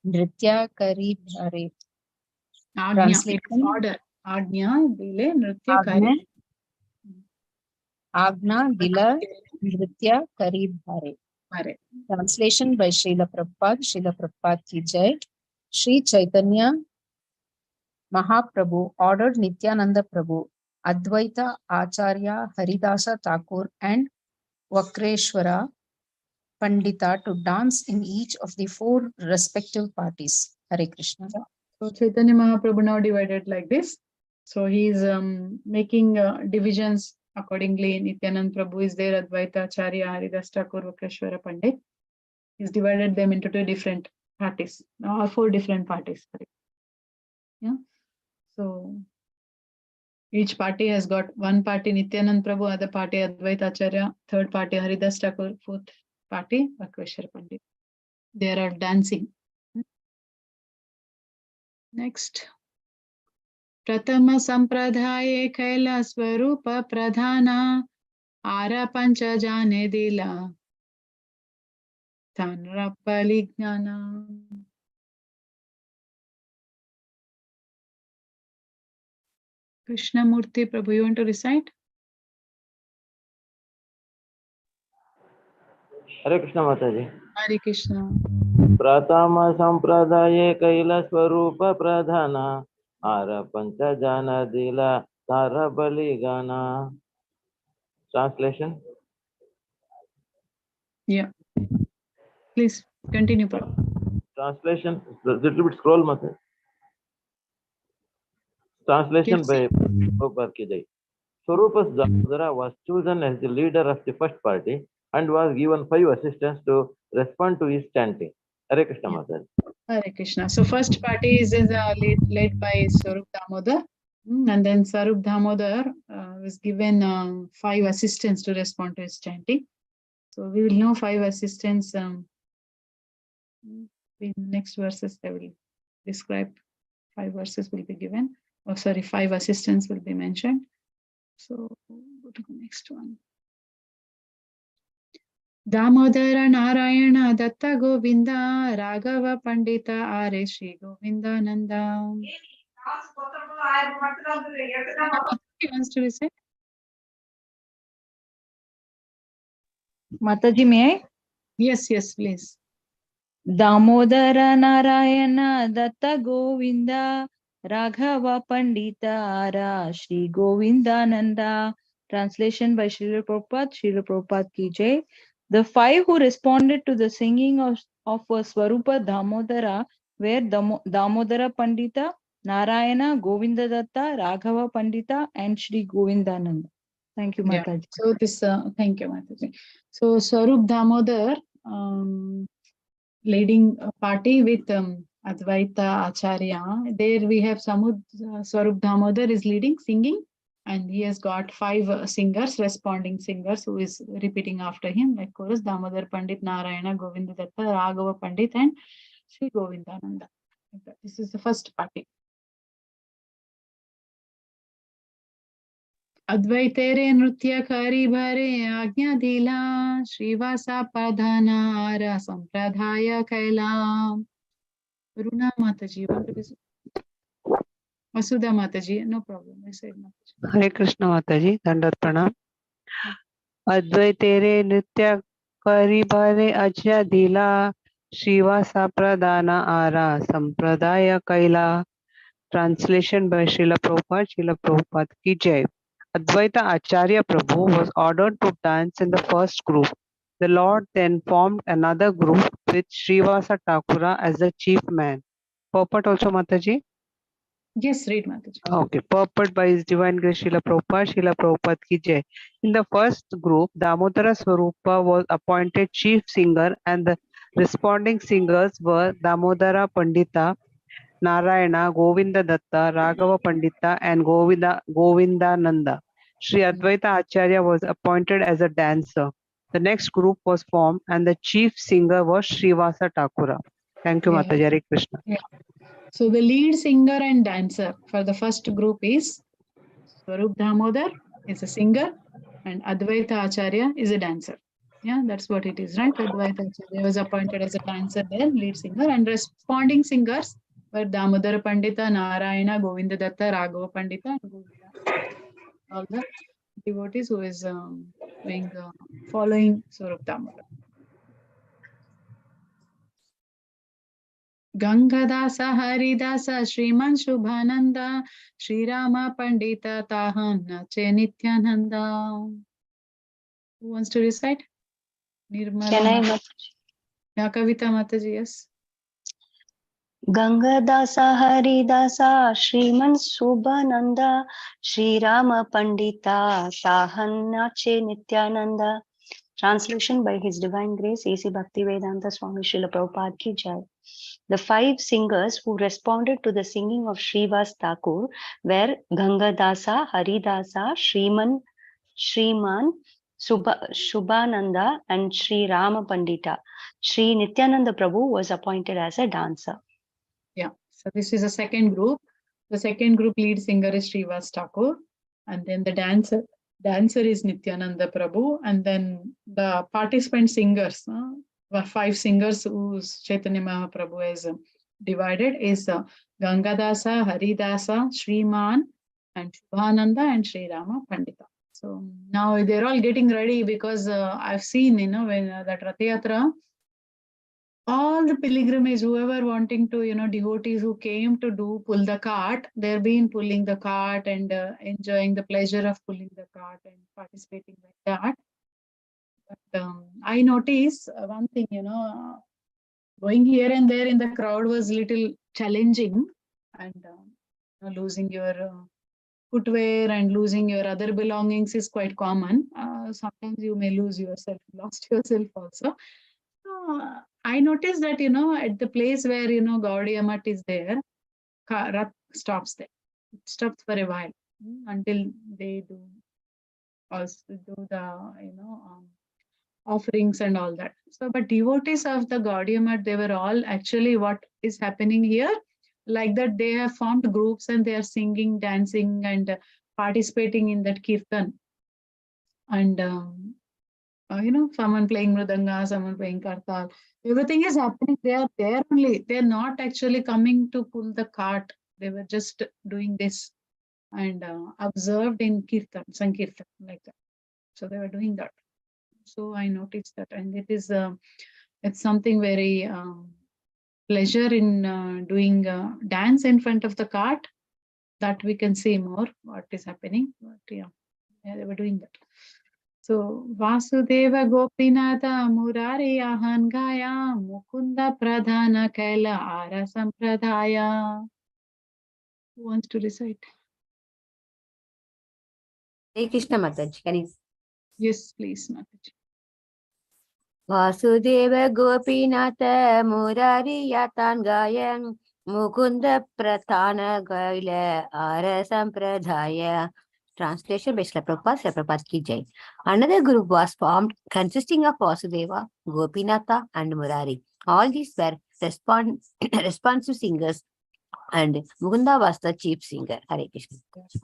Nritya Kari Bhare. Translation. Order. Ajna Dile Nritya Kari. Agna Dila Nritya Kari Bhare. Translation by Srila Prabhupada. Srila Prabhupada ki jai. Sri Chaitanya Mahaprabhu ordered Nityananda Prabhu, Advaita Acharya Haridasa Thakur and Vakreshwara Pandita to dance in each of the 4 respective parties. Hare Krishna. So Chaitanya Mahaprabhu now divided like this. So he is making divisions accordingly. Nityananda Prabhu is there, Advaita Acharya, Haridas Thakur, Vakreshwara Pandit. He's divided them into 2 different parties. Now 4 different parties. Yeah. So each party has got 1 party Nityananda Prabhu, other party Advaita Acharya, 3rd party Haridas Thakur, 4th party Vakreshwara Pandit. They are dancing. Next. Pratama Sampradhaye Kaila Swarupa Pradhana Ara Pancha Jane Dila Tanra Palignana. Krishnamurti Prabhu, you want to recite? Hare Krishna Mataji. Hare Krishna. Pratama Sampradaye Kaila Swarupa Pradhana Ara Pancha Jana Dila Tara Baligana. Translation. Yeah. Please continue, Prabhu. Translation. Little bit scroll, Mataji. Translation by Prabhupada Ki Jai. Swarupa's Damodara was chosen as the leader of the first party and was given 5 assistants to respond to his chanting. Hare Krishna Mataji. Hare Krishna. So first party is led by Swarup Damodar. And then Swarup Damodar was given 5 assistants to respond to his chanting. So we will know 5 assistants. In next verses, they will describe 5 verses will be given. Oh, sorry, 5 assistants will be mentioned. So go to the next one. Damodara Narayana Datta Govinda Raghava Pandita Are Shri Govinda Nanda. Wants to say? Mataji, may I? Yes, yes, please. Damodara Narayana Datta Govinda Raghava Pandita Ara Shri Govinda Nanda. Translation by Srila Prabhupada. Srila Prabhupada ki jai. The five who responded to the singing of Swarupa Damodara were Damodara Pandita, Narayana, Govinda Datta, Raghava Pandita, and Shri Govindananda. Thank you, Yeah. Mataji. So this, thank you, Mataji. So Swarup Damodar leading a party with Advaita Acharya. There we have Swarup Damodar is leading singing, and he has got five singers, responding singers, who is repeating after him, like chorus: Damodar Pandit, Narayana, Govinda Datta, Raghava Pandit, and Sri Govindananda. This is the first party. Advaitere Nritya Kari Bhare Agnya Dila Srivasa Padhana Ara Sampradhaya Kaila. Runa Mataji, want to visit? Vasudha Mataji, no problem. I said Mataji. Hare Krishna Mataji, Dandat Pranam. Advaitere Nritya Kari Bhare Ajya Dila Shivasa Pradana Ara Sampradaya Kaila. Translation by Srila Prabhupada. Srila Prabhupada ki jai. Advaita Acharya Prabhu was ordered to dance in the first group. The Lord then formed another group with Srivasa Thakura as the chief man. Purport also, Mataji? Yes, read Mataji. Okay. Purport by His Divine Grace Srila Prabhupada. Srila Prabhupada ki jai. In the first group, Damodara Swarupa was appointed chief singer, and the responding singers were Damodara Pandita, Narayana, Govinda Datta, Raghava Pandita, and Govindananda. Sri Advaita Acharya was appointed as a dancer. The next group was formed, and the chief singer was Srivasa Thakura. Thank you, Mataji. Hare Krishna. Yeah. So the lead singer and dancer for the first group is Swarup Damodar is a singer, and Advaita Acharya is a dancer. Yeah, that's what it is, right? Advaita Acharya was appointed as a dancer there, lead singer, and responding singers were Damodara Pandita, Narayana, Govinda Datta, Raghava Pandita, and Govinda. All the devotees who is following Swarup Damodar. Gangadasa Haridasa Sriman Shubhananda Sri Rama Pandita Tahan Nache Nityananda. Who wants to recite? Nirmala. Can I? Yeah, Kavita Mataji, yes. Gangadasa Haridasa Sriman Subhananda Sri Rama Pandita Tahan Nache Nityananda. Translation by His Divine Grace A.C. Bhaktivedanta Swami Srila Prabhupada ki jai. The five singers who responded to the singing of Srivas Thakur were Gangadasa, Haridasa, Shriman, Shubhananda, and Sri Rama Pandita. Sri Nityananda Prabhu was appointed as a dancer. Yeah, so this is a second group. The second group lead singer is Srivas Thakur, and then the dancer is Nityananda Prabhu, and then the participant singers were five singers whose Chaitanya Mahaprabhu has divided is Gangadasa, Haridasa, Shriman, and Shubhananda, and Sri Rama Pandita. So now they're all getting ready because I've seen, when that Rath Yatra, all the pilgrimage, whoever wanting to, devotees who came to pull the cart, they've been pulling the cart and enjoying the pleasure of pulling the cart and participating like that. But I noticed one thing, going here and there in the crowd was little challenging, and losing your footwear and losing your other belongings is quite common. Sometimes you may lost yourself also. I noticed that, at the place where, Gaudiya Math is there, Rath stops there. It stops for a while until they do the, offerings and all that. So, but devotees of the Gaudiya Math, they were all actually, what is happening here, like that they have formed groups and they are singing, dancing, and participating in that kirtan. And someone playing mridanga, someone playing kartal. Everything is happening. They are there only. They are not actually coming to pull the cart. They were just doing this and observed in kirtan, sankirtan, like that. So they were doing that. So I noticed that, and it is it's something very pleasure in doing dance in front of the cart, that we can see more what is happening. But yeah, they were doing that. So Vasudeva Gopinatha Murari Ahan Gaya Mukunda Pradhana Kaila Ara Sampradaya. Who wants to recite? Hare Krishna Mataji, can you? Yes, please, Mataji. Vasudeva Gopinatha Murari Yatan Gayan Mukunda Pradhana Kaila Ara Sampradaya. Translation by Srila Prabhupada ki jai. Another group was formed consisting of Vasudeva, Gopinatha and Murari. All these were responsive singers, and Mukunda was the chief singer. Hare Krishna.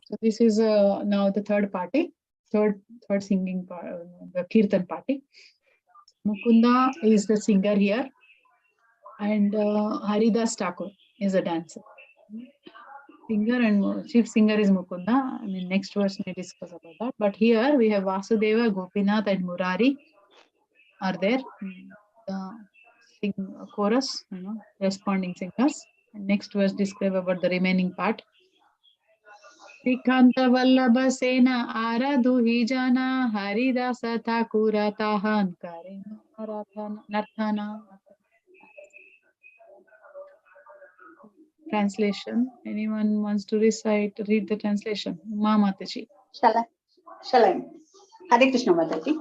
So this is now the third party, third singing part, the Kirtan party. Mukunda is the singer here, and Haridas Thakur is a dancer. Singer and chief singer is Mukunda. I mean, next verse may discuss about that. But here we have Vasudeva, Gopinath, and Murari are there. The chorus, responding singers. And next verse describe about the remaining part. Srikanta Vallabha Sena Aradhu Hijana Haridasa Thakura Tahan Karena Narthana. Translation. Anyone wants to read the translation? Mataji. Shall I? Hare Krishna Mataji.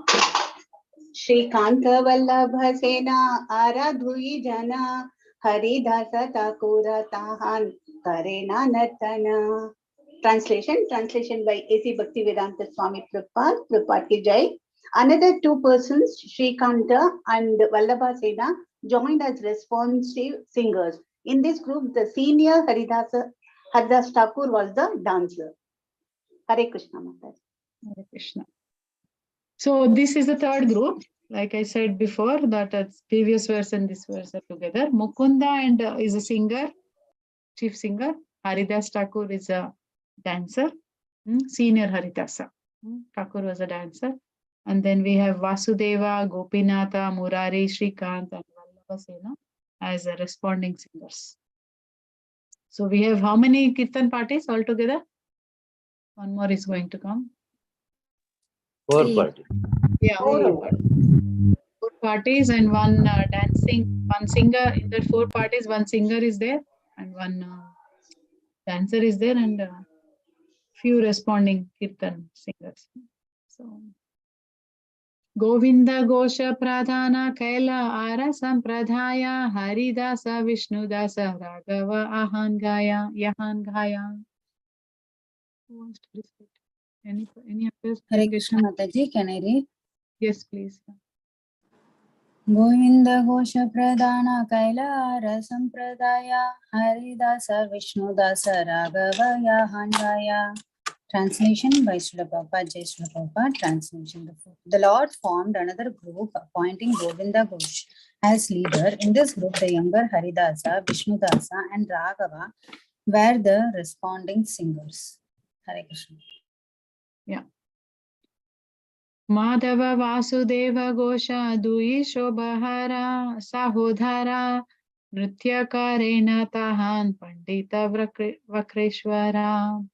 Shri Kanta Vallabha Sena Aradhui Jana Haridasa Thakura Tahan Karena Nartana. Translation by A.C. Bhaktivedanta Swami Prabhupada ki jai. Another two persons, Shri Kanta and Vallabha Sena, joined as responsive singers. In this group, the senior Haridas Thakur was the dancer. Hare Krishna Mataji. Hare Krishna. So this is the third group. Like I said before, that previous verse and this verse are together. Mukunda is a singer, chief singer. Haridas Thakur is a dancer. Senior Haridasa. Thakur was a dancer. And then we have Vasudeva, Gopinatha, Murari, Srikant, and Vallabha Sena as responding singers. So we have how many Kirtan parties altogether? One more is going to come. 4 parties. Yeah, 4 parties and one dancing, one singer. In that 4 parties, one singer is there and one dancer is there, and few responding Kirtan singers. So Govinda Gosha Pradhana Kaila Ara Sampradhaya Haridasa Vishnudasa Raghava Ahan Gaya Yahan Gaya. Who wants to recite? Any others? Hare Krishna Mataji, can I read? Yes, please. Govinda Gosha Pradhana Kaila Ara Sampradaya Haridasa Vishnudasa Raghava Yahan Gaya. Translation by Srila Prabhupada, Jai Srila Prabhupada. Translation. The Lord formed another group appointing Govinda Ghosh as leader. In this group, the younger Haridasa, Vishnudasa and Raghava were the responding singers. Hare Krishna. Yeah. Madhava Vasudeva Gosha Dui Shobhara Sahodhara Nritya Karena Tahan Pandita Vakreshwara.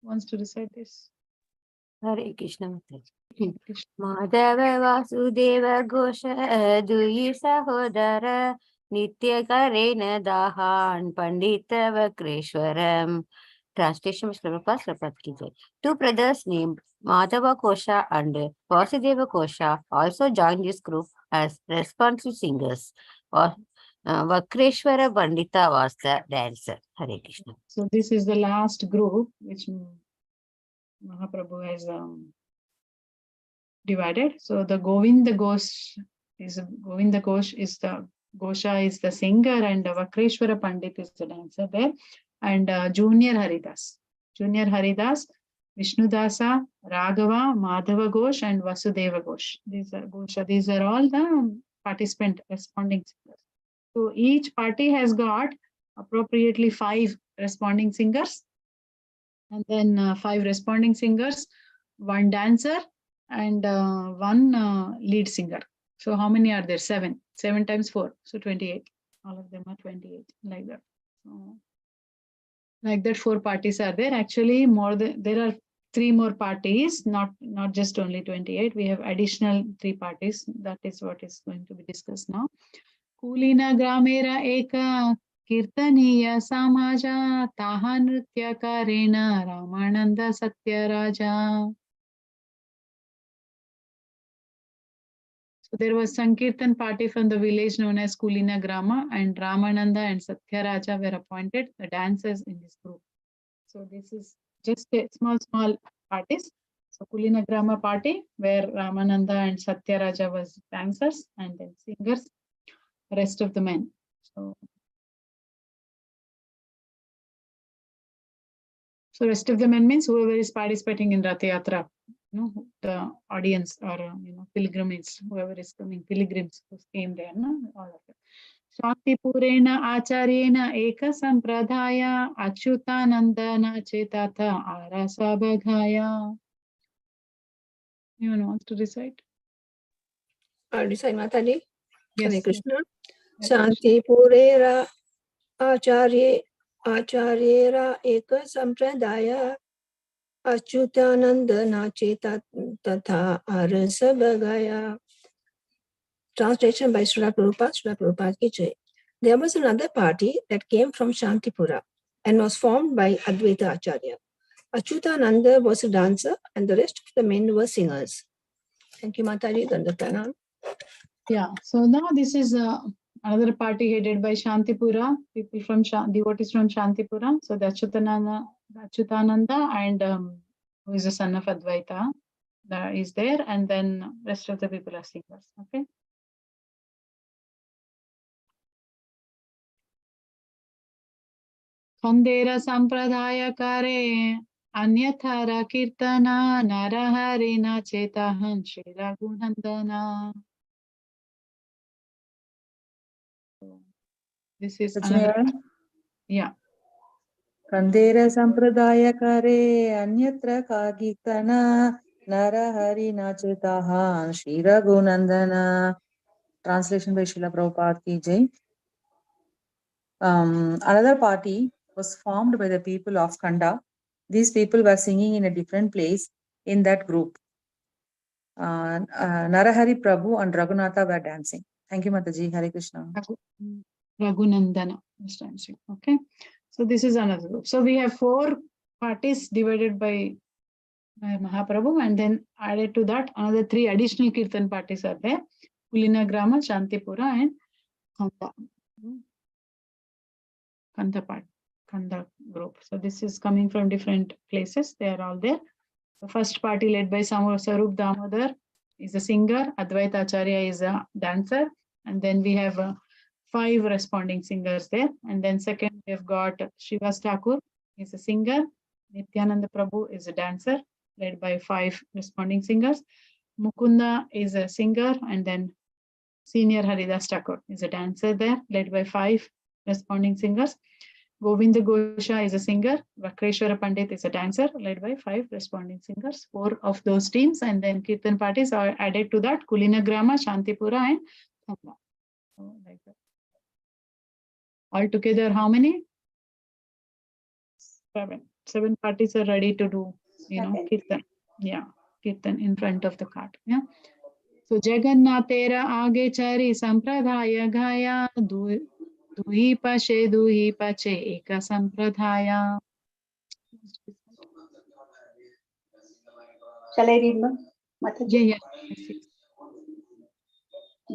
Wants to recite this? Hare Krishna Mataji. Madhava Vasudeva Gosha Duyi Sahodara Nitya Karena Dahan Pandita Vakreshwaram. Translation by Prabhupada ki jai. 2 brothers named Madhava Kosha and Vasudeva Kosha also joined this group as responsive singers. Vakreshwara Pandita was the dancer. Hare Krishna. So this is the last group which Mahaprabhu has divided. So the Govinda Ghosh is the Gosha is the singer, and Vakreshwara Pandit is the dancer there, and Junior Haridas Vishnudasa, Raghava, Madhava Ghosh, and Vasudeva Ghosh. These are all the participant responding singers. So each party has got appropriately 5 responding singers, and then 5 responding singers, 1 dancer, and 1 lead singer. So how many are there? 7. 7 times 4, so 28. All of them are 28, like that. So, like that, 4 parties are there. Actually, there are 3 more parties, not just only 28. We have additional 3 parties. That is what is going to be discussed now. Kulina Gramera Eka Kirtaniya Samaja Taha Nritya Karena Ramananda Satya Raja. So there was Sankirtan party from the village known as Kulina Grama, and Ramananda and Satya Raja were appointed the dancers in this group. So this is just a small parties. So Kulina Grama party, where Ramananda and Satya Raja was dancers, and then singers, rest of the men. So rest of the men means whoever is participating in Rath Yatra, the audience or pilgrimage, whoever is coming, pilgrims who came there, all of it. Shakti Purena Acharyena Eka Sampradaya Achyutanandana Chetata Arasa Bhaghaya. Anyone wants to recite? I'll recite, Mataji. Yes. Hare Krishna. Hare Shanti Purera Acharyera Eka Sampradaya Achyutanandana Chetata Arasa Bhaghaya. Translation by Srila Prabhupada ki jai. There was another party that came from Shantipura and was formed by Advaita Acharya. Achyutananda was a dancer and the rest of the men were singers. Thank you, Mataji. Dandapranam. Yeah, so now this is another party headed by Shantipura, people from devotees from Shantipura. So the Achyutananda and who is the son of Advaita is there, and then rest of the people are singers. Okay. Khandera Sampradaya Kare Anyathara Kirtana Naraharina Chetahan Shri Raghunandana. This is another. Yeah. Kandera Sampradayakare Anyatra Kagitana Narahari Nachetahan Shri Raghunandana. Translation by Srila Prabhupada ki jai. Another party was formed by the people of Khanda. These people were singing in a different place in that group. Narahari Prabhu and Raghunatha were dancing. Thank you, Mataji. Hare Krishna. Raghunandana was dancing. Okay. So this is another group. So we have 4 parties divided by Mahaprabhu, and then added to that another 3 additional Kirtan parties are there. Kulina Grama, Shantipura, and Khanda group. So this is coming from different places. They are all there. The first party led by Sarup Damodar is a singer. Advaita Acharya is a dancer. And then we have 5 responding singers there. And then second, we have got Srivas Thakur is a singer. Nityananda Prabhu is a dancer, led by 5 responding singers. Mukunda is a singer, and then Senior Haridas Thakur is a dancer there, led by 5 responding singers. Govinda Gosha is a singer. Vakreshwara Pandit is a dancer, led by 5 responding singers. 4 of those teams, and then Kirtan parties are added to that: Kulina Grama, Shantipura, and Khanda. So, like that. Altogether, how many? 7. 7 parties are ready to do, Kirtan. Yeah, Kirtan in front of the cart. Yeah. So Jagannatera Age Chari Sampradaya Gaya Duhi Pache Eka Sampradaya. Shall I read, Mataji? Yeah.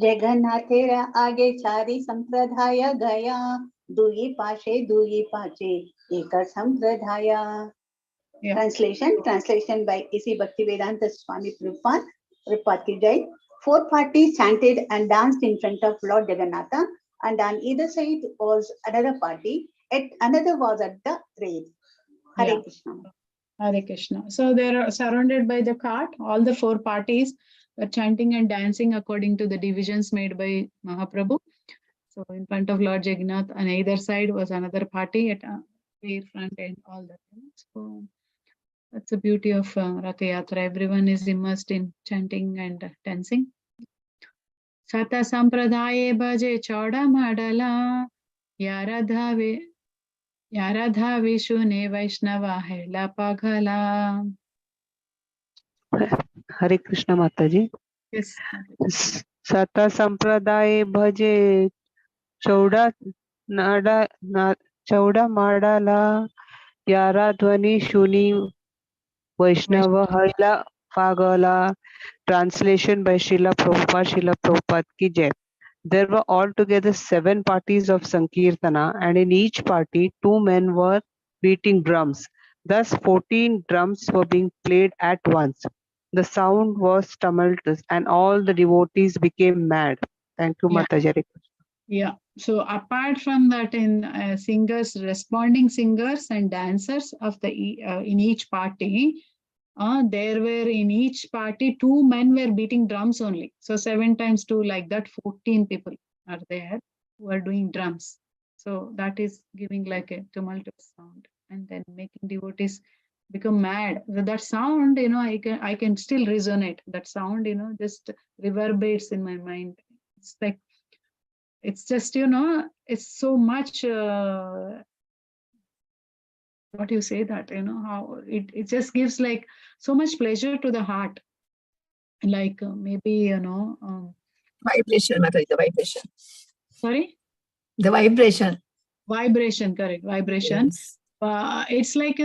Jagannatera Age Chari Sampradaya Gaya Duhi Pache Eka Sampradaya. Yeah. Translation by A.C. Bhaktivedanta Swami Prabhupada ki jai. 4 parties chanted and danced in front of Lord Jagannatha, and on either side was another party. Another was at the rail. Hare Krishna. Hare Krishna. So they are surrounded by the cart. All the 4 parties were chanting and dancing according to the divisions made by Mahaprabhu. So in front of Lord Jagannath, on either side was another party at rear, front, and all that. So that's the beauty of Ratha Yatra. Everyone is immersed in chanting and dancing. Sata Sampradaye Bhaje Chauda Madala Yaradha Vishune Vaishnava Hela Paghala. Hare Krishna Mataji. Yes. Sata Sampradaye Bhaje Chauda Madala Yaradhvani Shuni Vaishnava Haila Pagala. Translation by Srila Prabhupada ki jai. There were altogether 7 parties of Sankirtana, and in each party 2 men were beating drums. Thus 14 drums were being played at once. The sound was tumultuous and all the devotees became mad. Thank you, Yeah. Mataji. Yeah. So apart from that, in singers, responding singers and dancers of the in each party, there were in each party 2 men were beating drums only. So 7 times 2, like that, 14 people are there who are doing drums. So that is giving like a tumultuous sound and then making devotees become mad. That sound, I can still resonate. That sound, just reverberates in my mind. It's like, it's just, it's so much, what do you say that, how it just gives like so much pleasure to the heart. Like maybe, vibration, Mataji, the vibration. Sorry? The vibration. Vibration, correct, vibration. Yes. It's like,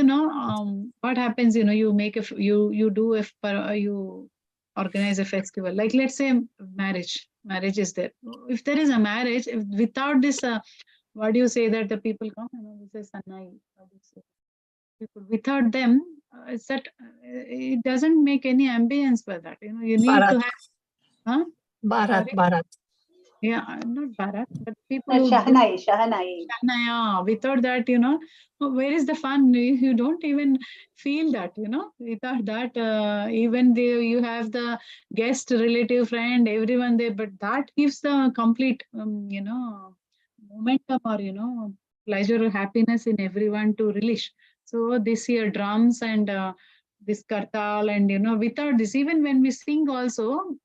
what happens, you make you organize a festival. Like, let's say marriage is there. If there is a marriage, without this, what do you say that the people come, this is Sanai. People, without them, it's that it doesn't make any ambience for that. You need Bharat. to have, Bharat. Yeah, not Bharat, but people who Shahanai. without that, where is the fun? You don't even feel that, without that, even though you have the guest, relative, friend, everyone there, but that gives the complete, momentum or, pleasure or happiness in everyone to relish. So this year drums and this kartal and, without this, even when we sing also,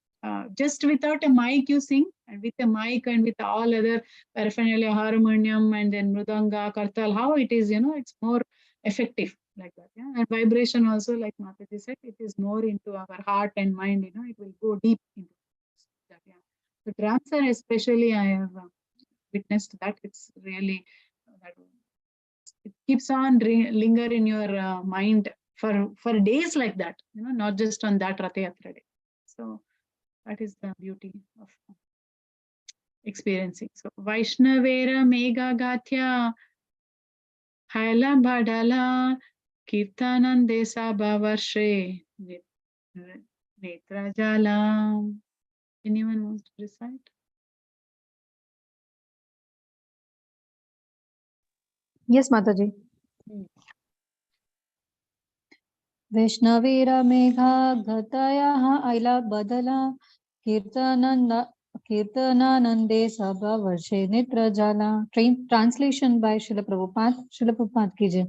just without a mic you sing, and with a mic and with all other paraphernalia, harmonium and then mridanga, kartal, how it is, it's more effective like that. Yeah? And vibration also, like Mataji said, it is more into our heart and mind, it will go deep into that. Yeah. The drums are especially, I have witnessed that it's really, it keeps on linger in your mind for days like that, not just on that Ratha Yatra day. So that is the beauty of experiencing. So Vaishnavera Mega Gathya Haila Bhadala Kirtanande Sabhavarshe Netra Jala. Anyone wants to recite? Yes, Mataji. Vaishnavera Megha Gatayaha Aila Badala Kirtananande Sabha Varshe Nitra Jala. Translation by Srila Prabhupada ki jai.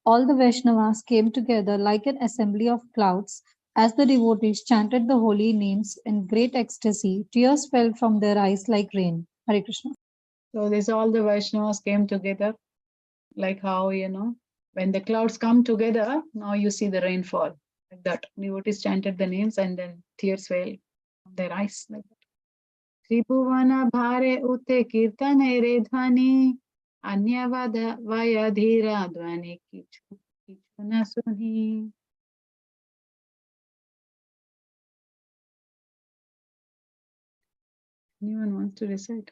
All the Vaishnavas came together like an assembly of clouds. As the devotees chanted the holy names in great ecstasy, tears fell from their eyes like rain. Hare Krishna. So this all the Vaishnavas came together, like how, when the clouds come together, now you see the rainfall. Like that. Devotees chanted the names and then tears fell from their eyes. Like that. Tribhuvana bhare ute kirtane re dhvani anyavada vayadhira dhvani kichu na suni. Anyone wants to recite?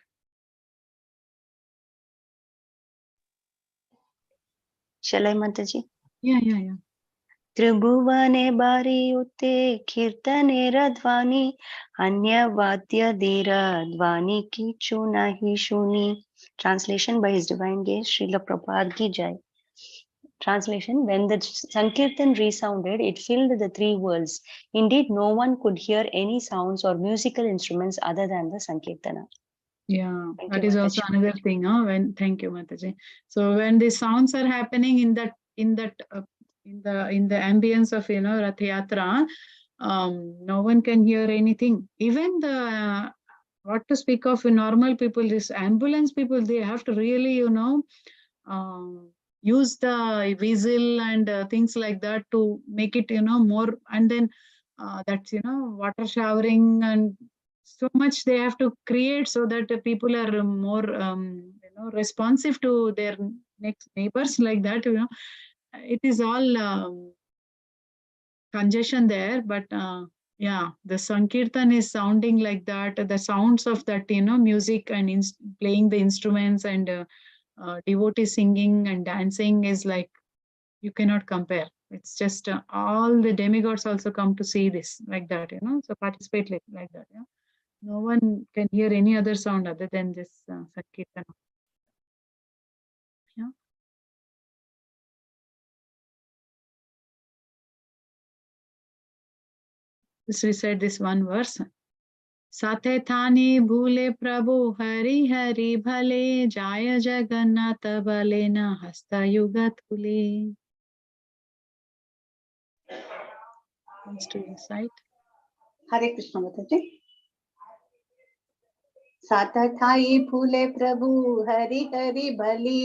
Shall I, Mataji? Yeah. Tribhuvane bari utte kirtane radvani anya vadya dera dvani kichu nahi shuni. Translation by His Divine Grace Srila Prabhupada ki jai. Translation: when the Sankirtan resounded, it filled the three worlds. Indeed, no one could hear any sounds or musical instruments other than the Sankirtana. Yeah, Thank that you, is also Mataji. another thing. Thank you, Mataji. So when the sounds are happening in the ambience of Rath Yatra, no one can hear anything. Even the what to speak of normal people, this ambulance people, they have to really use the whistle and things like that to make it more. And then that's water showering and so much they have to create so that people are more responsive to their next neighbors, like that. It is all congestion there, but yeah, the Sankirtan is sounding like that. The sounds of that music and playing the instruments and devotees singing and dancing is like you cannot compare. It's just all the demigods also come to see this, like that, so participate like that. Yeah, no one can hear any other sound other than this Sankirtan. Yeah. Just recite this one verse. साथे थानी भूले प्रभु हरि हरि भले जाय जगन्नाथ बले न हस्ता युगत कुले. Wants to recite. Hare Krishna Mataji. साथा थाई भूले प्रभु हरि हरि भली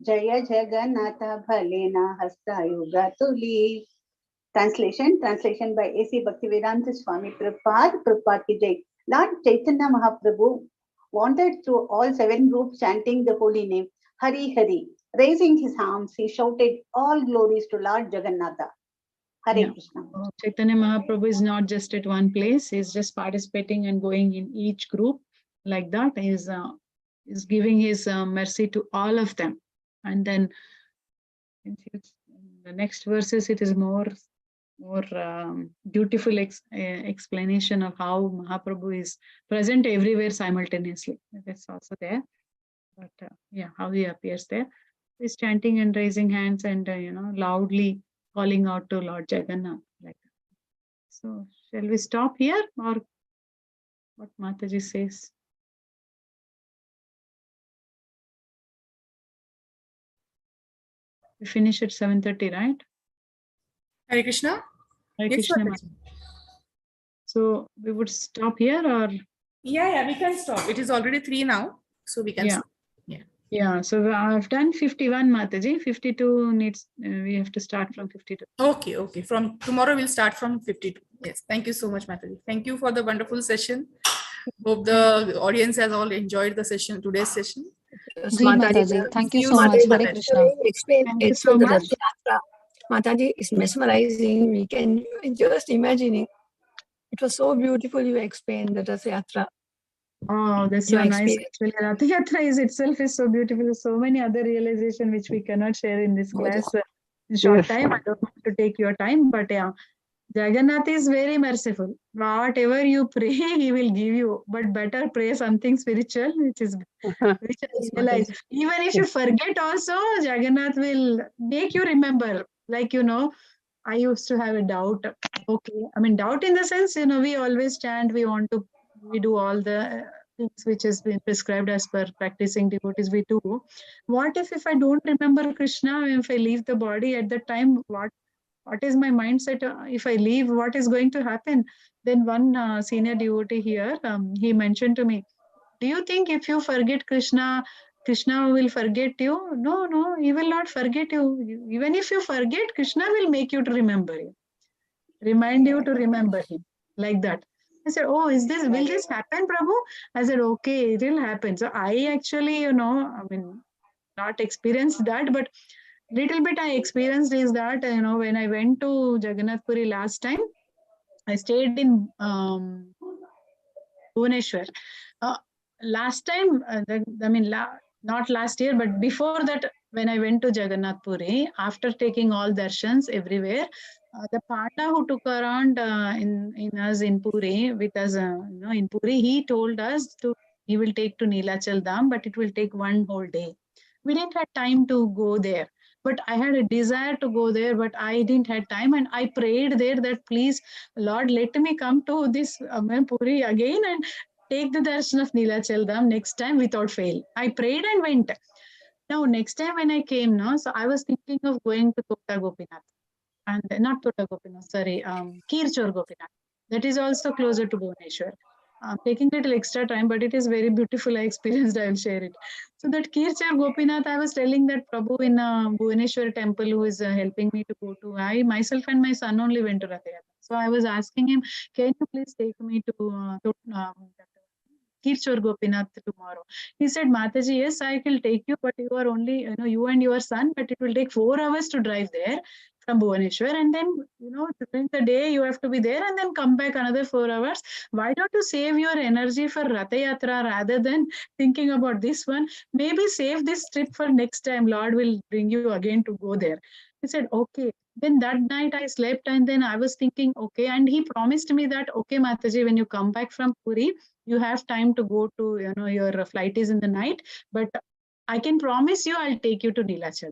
जय जगन्नाथ भले ना हस्ता युगा तुली. Translation by A.C. Bhaktivedanta Swami Prabhupada ki jai. Lord Chaitanya Mahaprabhu wandered through all 7 groups chanting the holy name Hari Hari. Raising his arms, he shouted all glories to Lord Jagannatha. Hare Krishna. Chaitanya Mahaprabhu is not just at one place; he's just participating and going in each group, like that. He's giving his mercy to all of them, and then in the next verses it is more beautiful explanation of how Mahaprabhu is present everywhere simultaneously. That's also there, but yeah, how he appears there. He's chanting and raising hands and loudly calling out to Lord Jagannath, like that. So shall we stop here, or what Mataji says? We finish at 7:30, right? Hare Krishna. Hare Yes, Krishna. Mataji. So we would stop here, or? Yeah, we can stop. It is already 3 now, so we can stop. Yeah, so I've done 51, Mataji. 52 needs, we have to start from 52. Okay. From tomorrow, we'll start from 52. Yes, thank you so much, Mataji. Thank you for the wonderful session. Hope the audience has all enjoyed the session, today's session. Mataji, thank you so much. Hare Krishna. Thank you so much. Mataji is mesmerizing. We can just imagining. It was so beautiful. You explained the Rath Yatra. Oh, that's so nice. Actually, Rath Yatra is so beautiful. So many other realizations which we cannot share in this class in short time. I don't want to take your time, but yeah, Jagannath is very merciful. Whatever you pray, he will give you. But better pray something spiritual, which I realize. Even if you forget also, Jagannath will make you remember. Like, I used to have a doubt. Okay. I mean, doubt in the sense, we always chant, we do all the things which has been prescribed as per practicing devotees, we do. What if I don't remember Krishna, if I leave the body at that time, what is my mindset? If I leave, what is going to happen? Then one senior devotee here, he mentioned to me, do you think if you forget Krishna will forget you? No, he will not forget you. Even if you forget, Krishna will make you to remember him. Remind you to remember him. Like that. I said, oh, will this happen, Prabhu? I said, okay, it will happen. So I actually, not experienced that, but little bit I experienced is that, when I went to Jagannath Puri last time, I stayed in Bhubaneswar. Last time, not last year, but before that, when I went to Jagannath Puri, after taking all darshans everywhere, the Panda who took around in us in Puri, with us in Puri, he told us he will take to Nilachal Dham, but it will take one whole day. We didn't have time to go there. but I had a desire to go there, but I didn't have time, and I prayed there that please, Lord, let me come to this Puri again and take the darshan of Nilachal Dham next time without fail. I prayed and went. Now, next time when I came, no, so I was thinking of going to Tota Gopinath, and not Tota Gopinath, sorry, Kirchor Gopinath. That is also closer to Bhubaneswar. Taking little extra time, but it is very beautiful. I experienced. I will share it. So that Kirchor Gopinath, I was telling that Prabhu in Bhubaneswar temple who is helping me to go to. I myself and my son only went to Rath Yatra. So I was asking him, can you please take me to Kirchor Gopinath tomorrow? He said, Mataji, yes, I will take you, but you are only, you and your son, but it will take 4 hours to drive there from Bhubaneswar, and then, during the day you have to be there and then come back another 4 hours. Why don't you save your energy for Ratha Yatra rather than thinking about this one? Maybe save this trip for next time. Lord will bring you again to go there. He said, okay. Then that night I slept, and then I was thinking, okay. And he promised me that, okay, Mataji, when you come back from Puri, you have time to go to, your flight is in the night, but I can promise you I'll take you to Nilachal.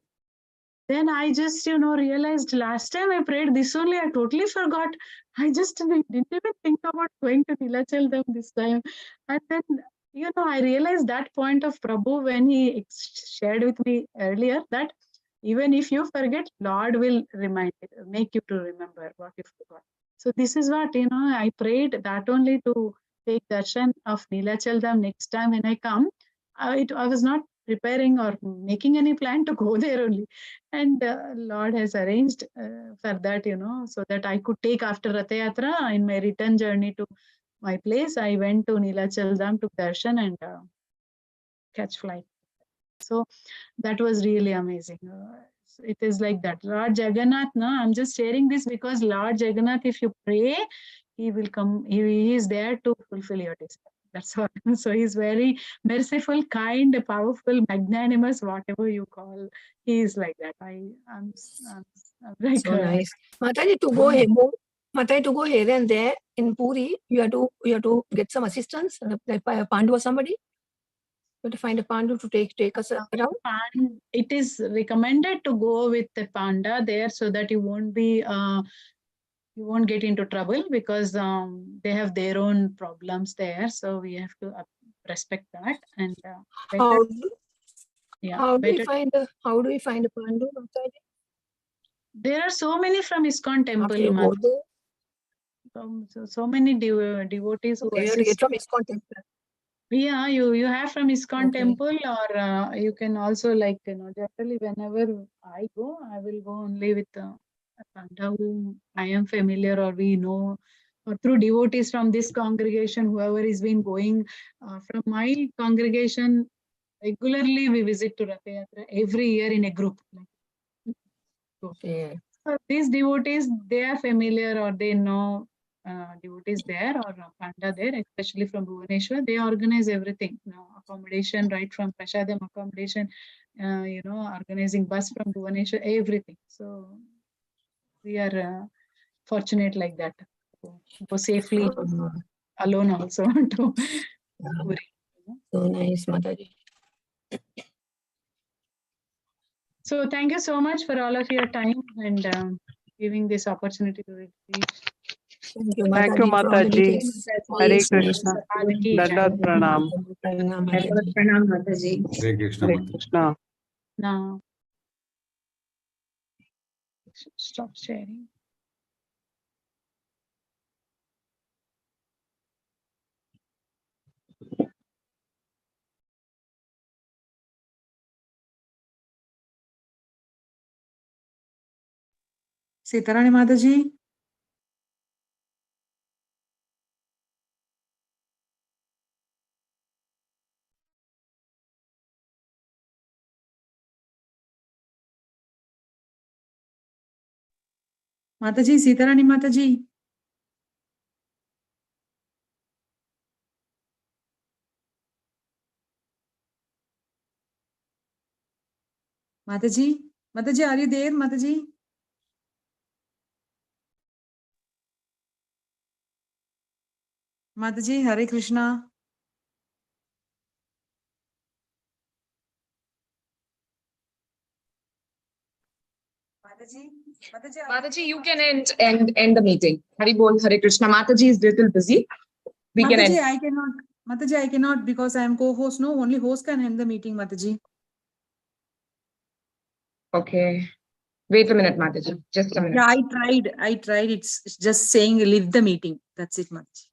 Then I just, realized last time I prayed this only, I totally forgot. I just didn't even think about going to Nilachal Dham this time. And then, I realized that point of Prabhu when he shared with me earlier that even if you forget, Lord will make you to remember what you forgot. So this is what, I prayed that only to take darshan of Nilachal Dham next time when I come. I was not preparing or making any plan to go there only. And Lord has arranged for that, so that I could take after Ratha Yatra in my return journey to my place. I went to Nilachal Dham, took darshan and catch flight. So that was really amazing. It is like that. Lord Jagannath, no, I'm just sharing this because Lord Jagannath, if you pray, he will come. He is there to fulfill your desire. That's all. So he's very merciful, kind, powerful, magnanimous, whatever you call. He is like that. I'm like so nice. Mataji, to go Mataji, to go here and there in Puri, you have to get some assistance, like by a Pandu or somebody. You have to find a Pandu to take us around. It is recommended to go with the panda there so that you won't be you won't get into trouble because they have their own problems there. So we have to respect that. And How do we find a Pandu? There are so many from ISKCON temple. So many devotees who you have to get from ISKCON temple. Yeah, you have from ISKCON temple, or you can also generally whenever I go, I will go only with a Panda whom I am familiar or we know, or through devotees from this congregation, whoever has been going from my congregation, regularly we visit to Ratha Yatra every year in a group. So these devotees, they are familiar or they know devotees there or Panda there, especially from Bhubaneswar. They organize everything, accommodation, right from Prashadam accommodation, organizing bus from Bhubaneswar, everything. So we are fortunate like that. Go safely alone also to Puri. So nice, Mataji. So thank you so much for all of your time and giving this opportunity to read. Thank you, Mataji. Hare Krishna. Dandat Pranam. Pranam, Mataji. Hare Krishna. Hare Krishna. Now, stop sharing. Sitarani Mataji. Mataji, Sitarani Mataji. Mataji, Mataji, are you there, Mataji? Mataji, Hare Krishna. Mataji, you can end the meeting. Hari Bol, Hare Krishna. Mataji is little busy. We can Mataji, end. I cannot. Mataji, I cannot because I am co-host. No, only host can end the meeting, Mataji. Okay. Wait a minute, Mataji. Just a minute. Yeah, I tried. It's just saying leave the meeting. That's it, Mataji.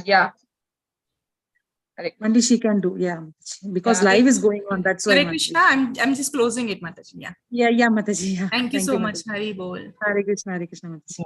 Yeah. Only she can do. Yeah, because Yeah, live is going on. That's why. Hare Mataji. Krishna, I'm just closing it, Mataji. Yeah. Yeah, Mataji. Yeah. Thank you so Mataji. much. Hari Bol. Hare Krishna, Mataji.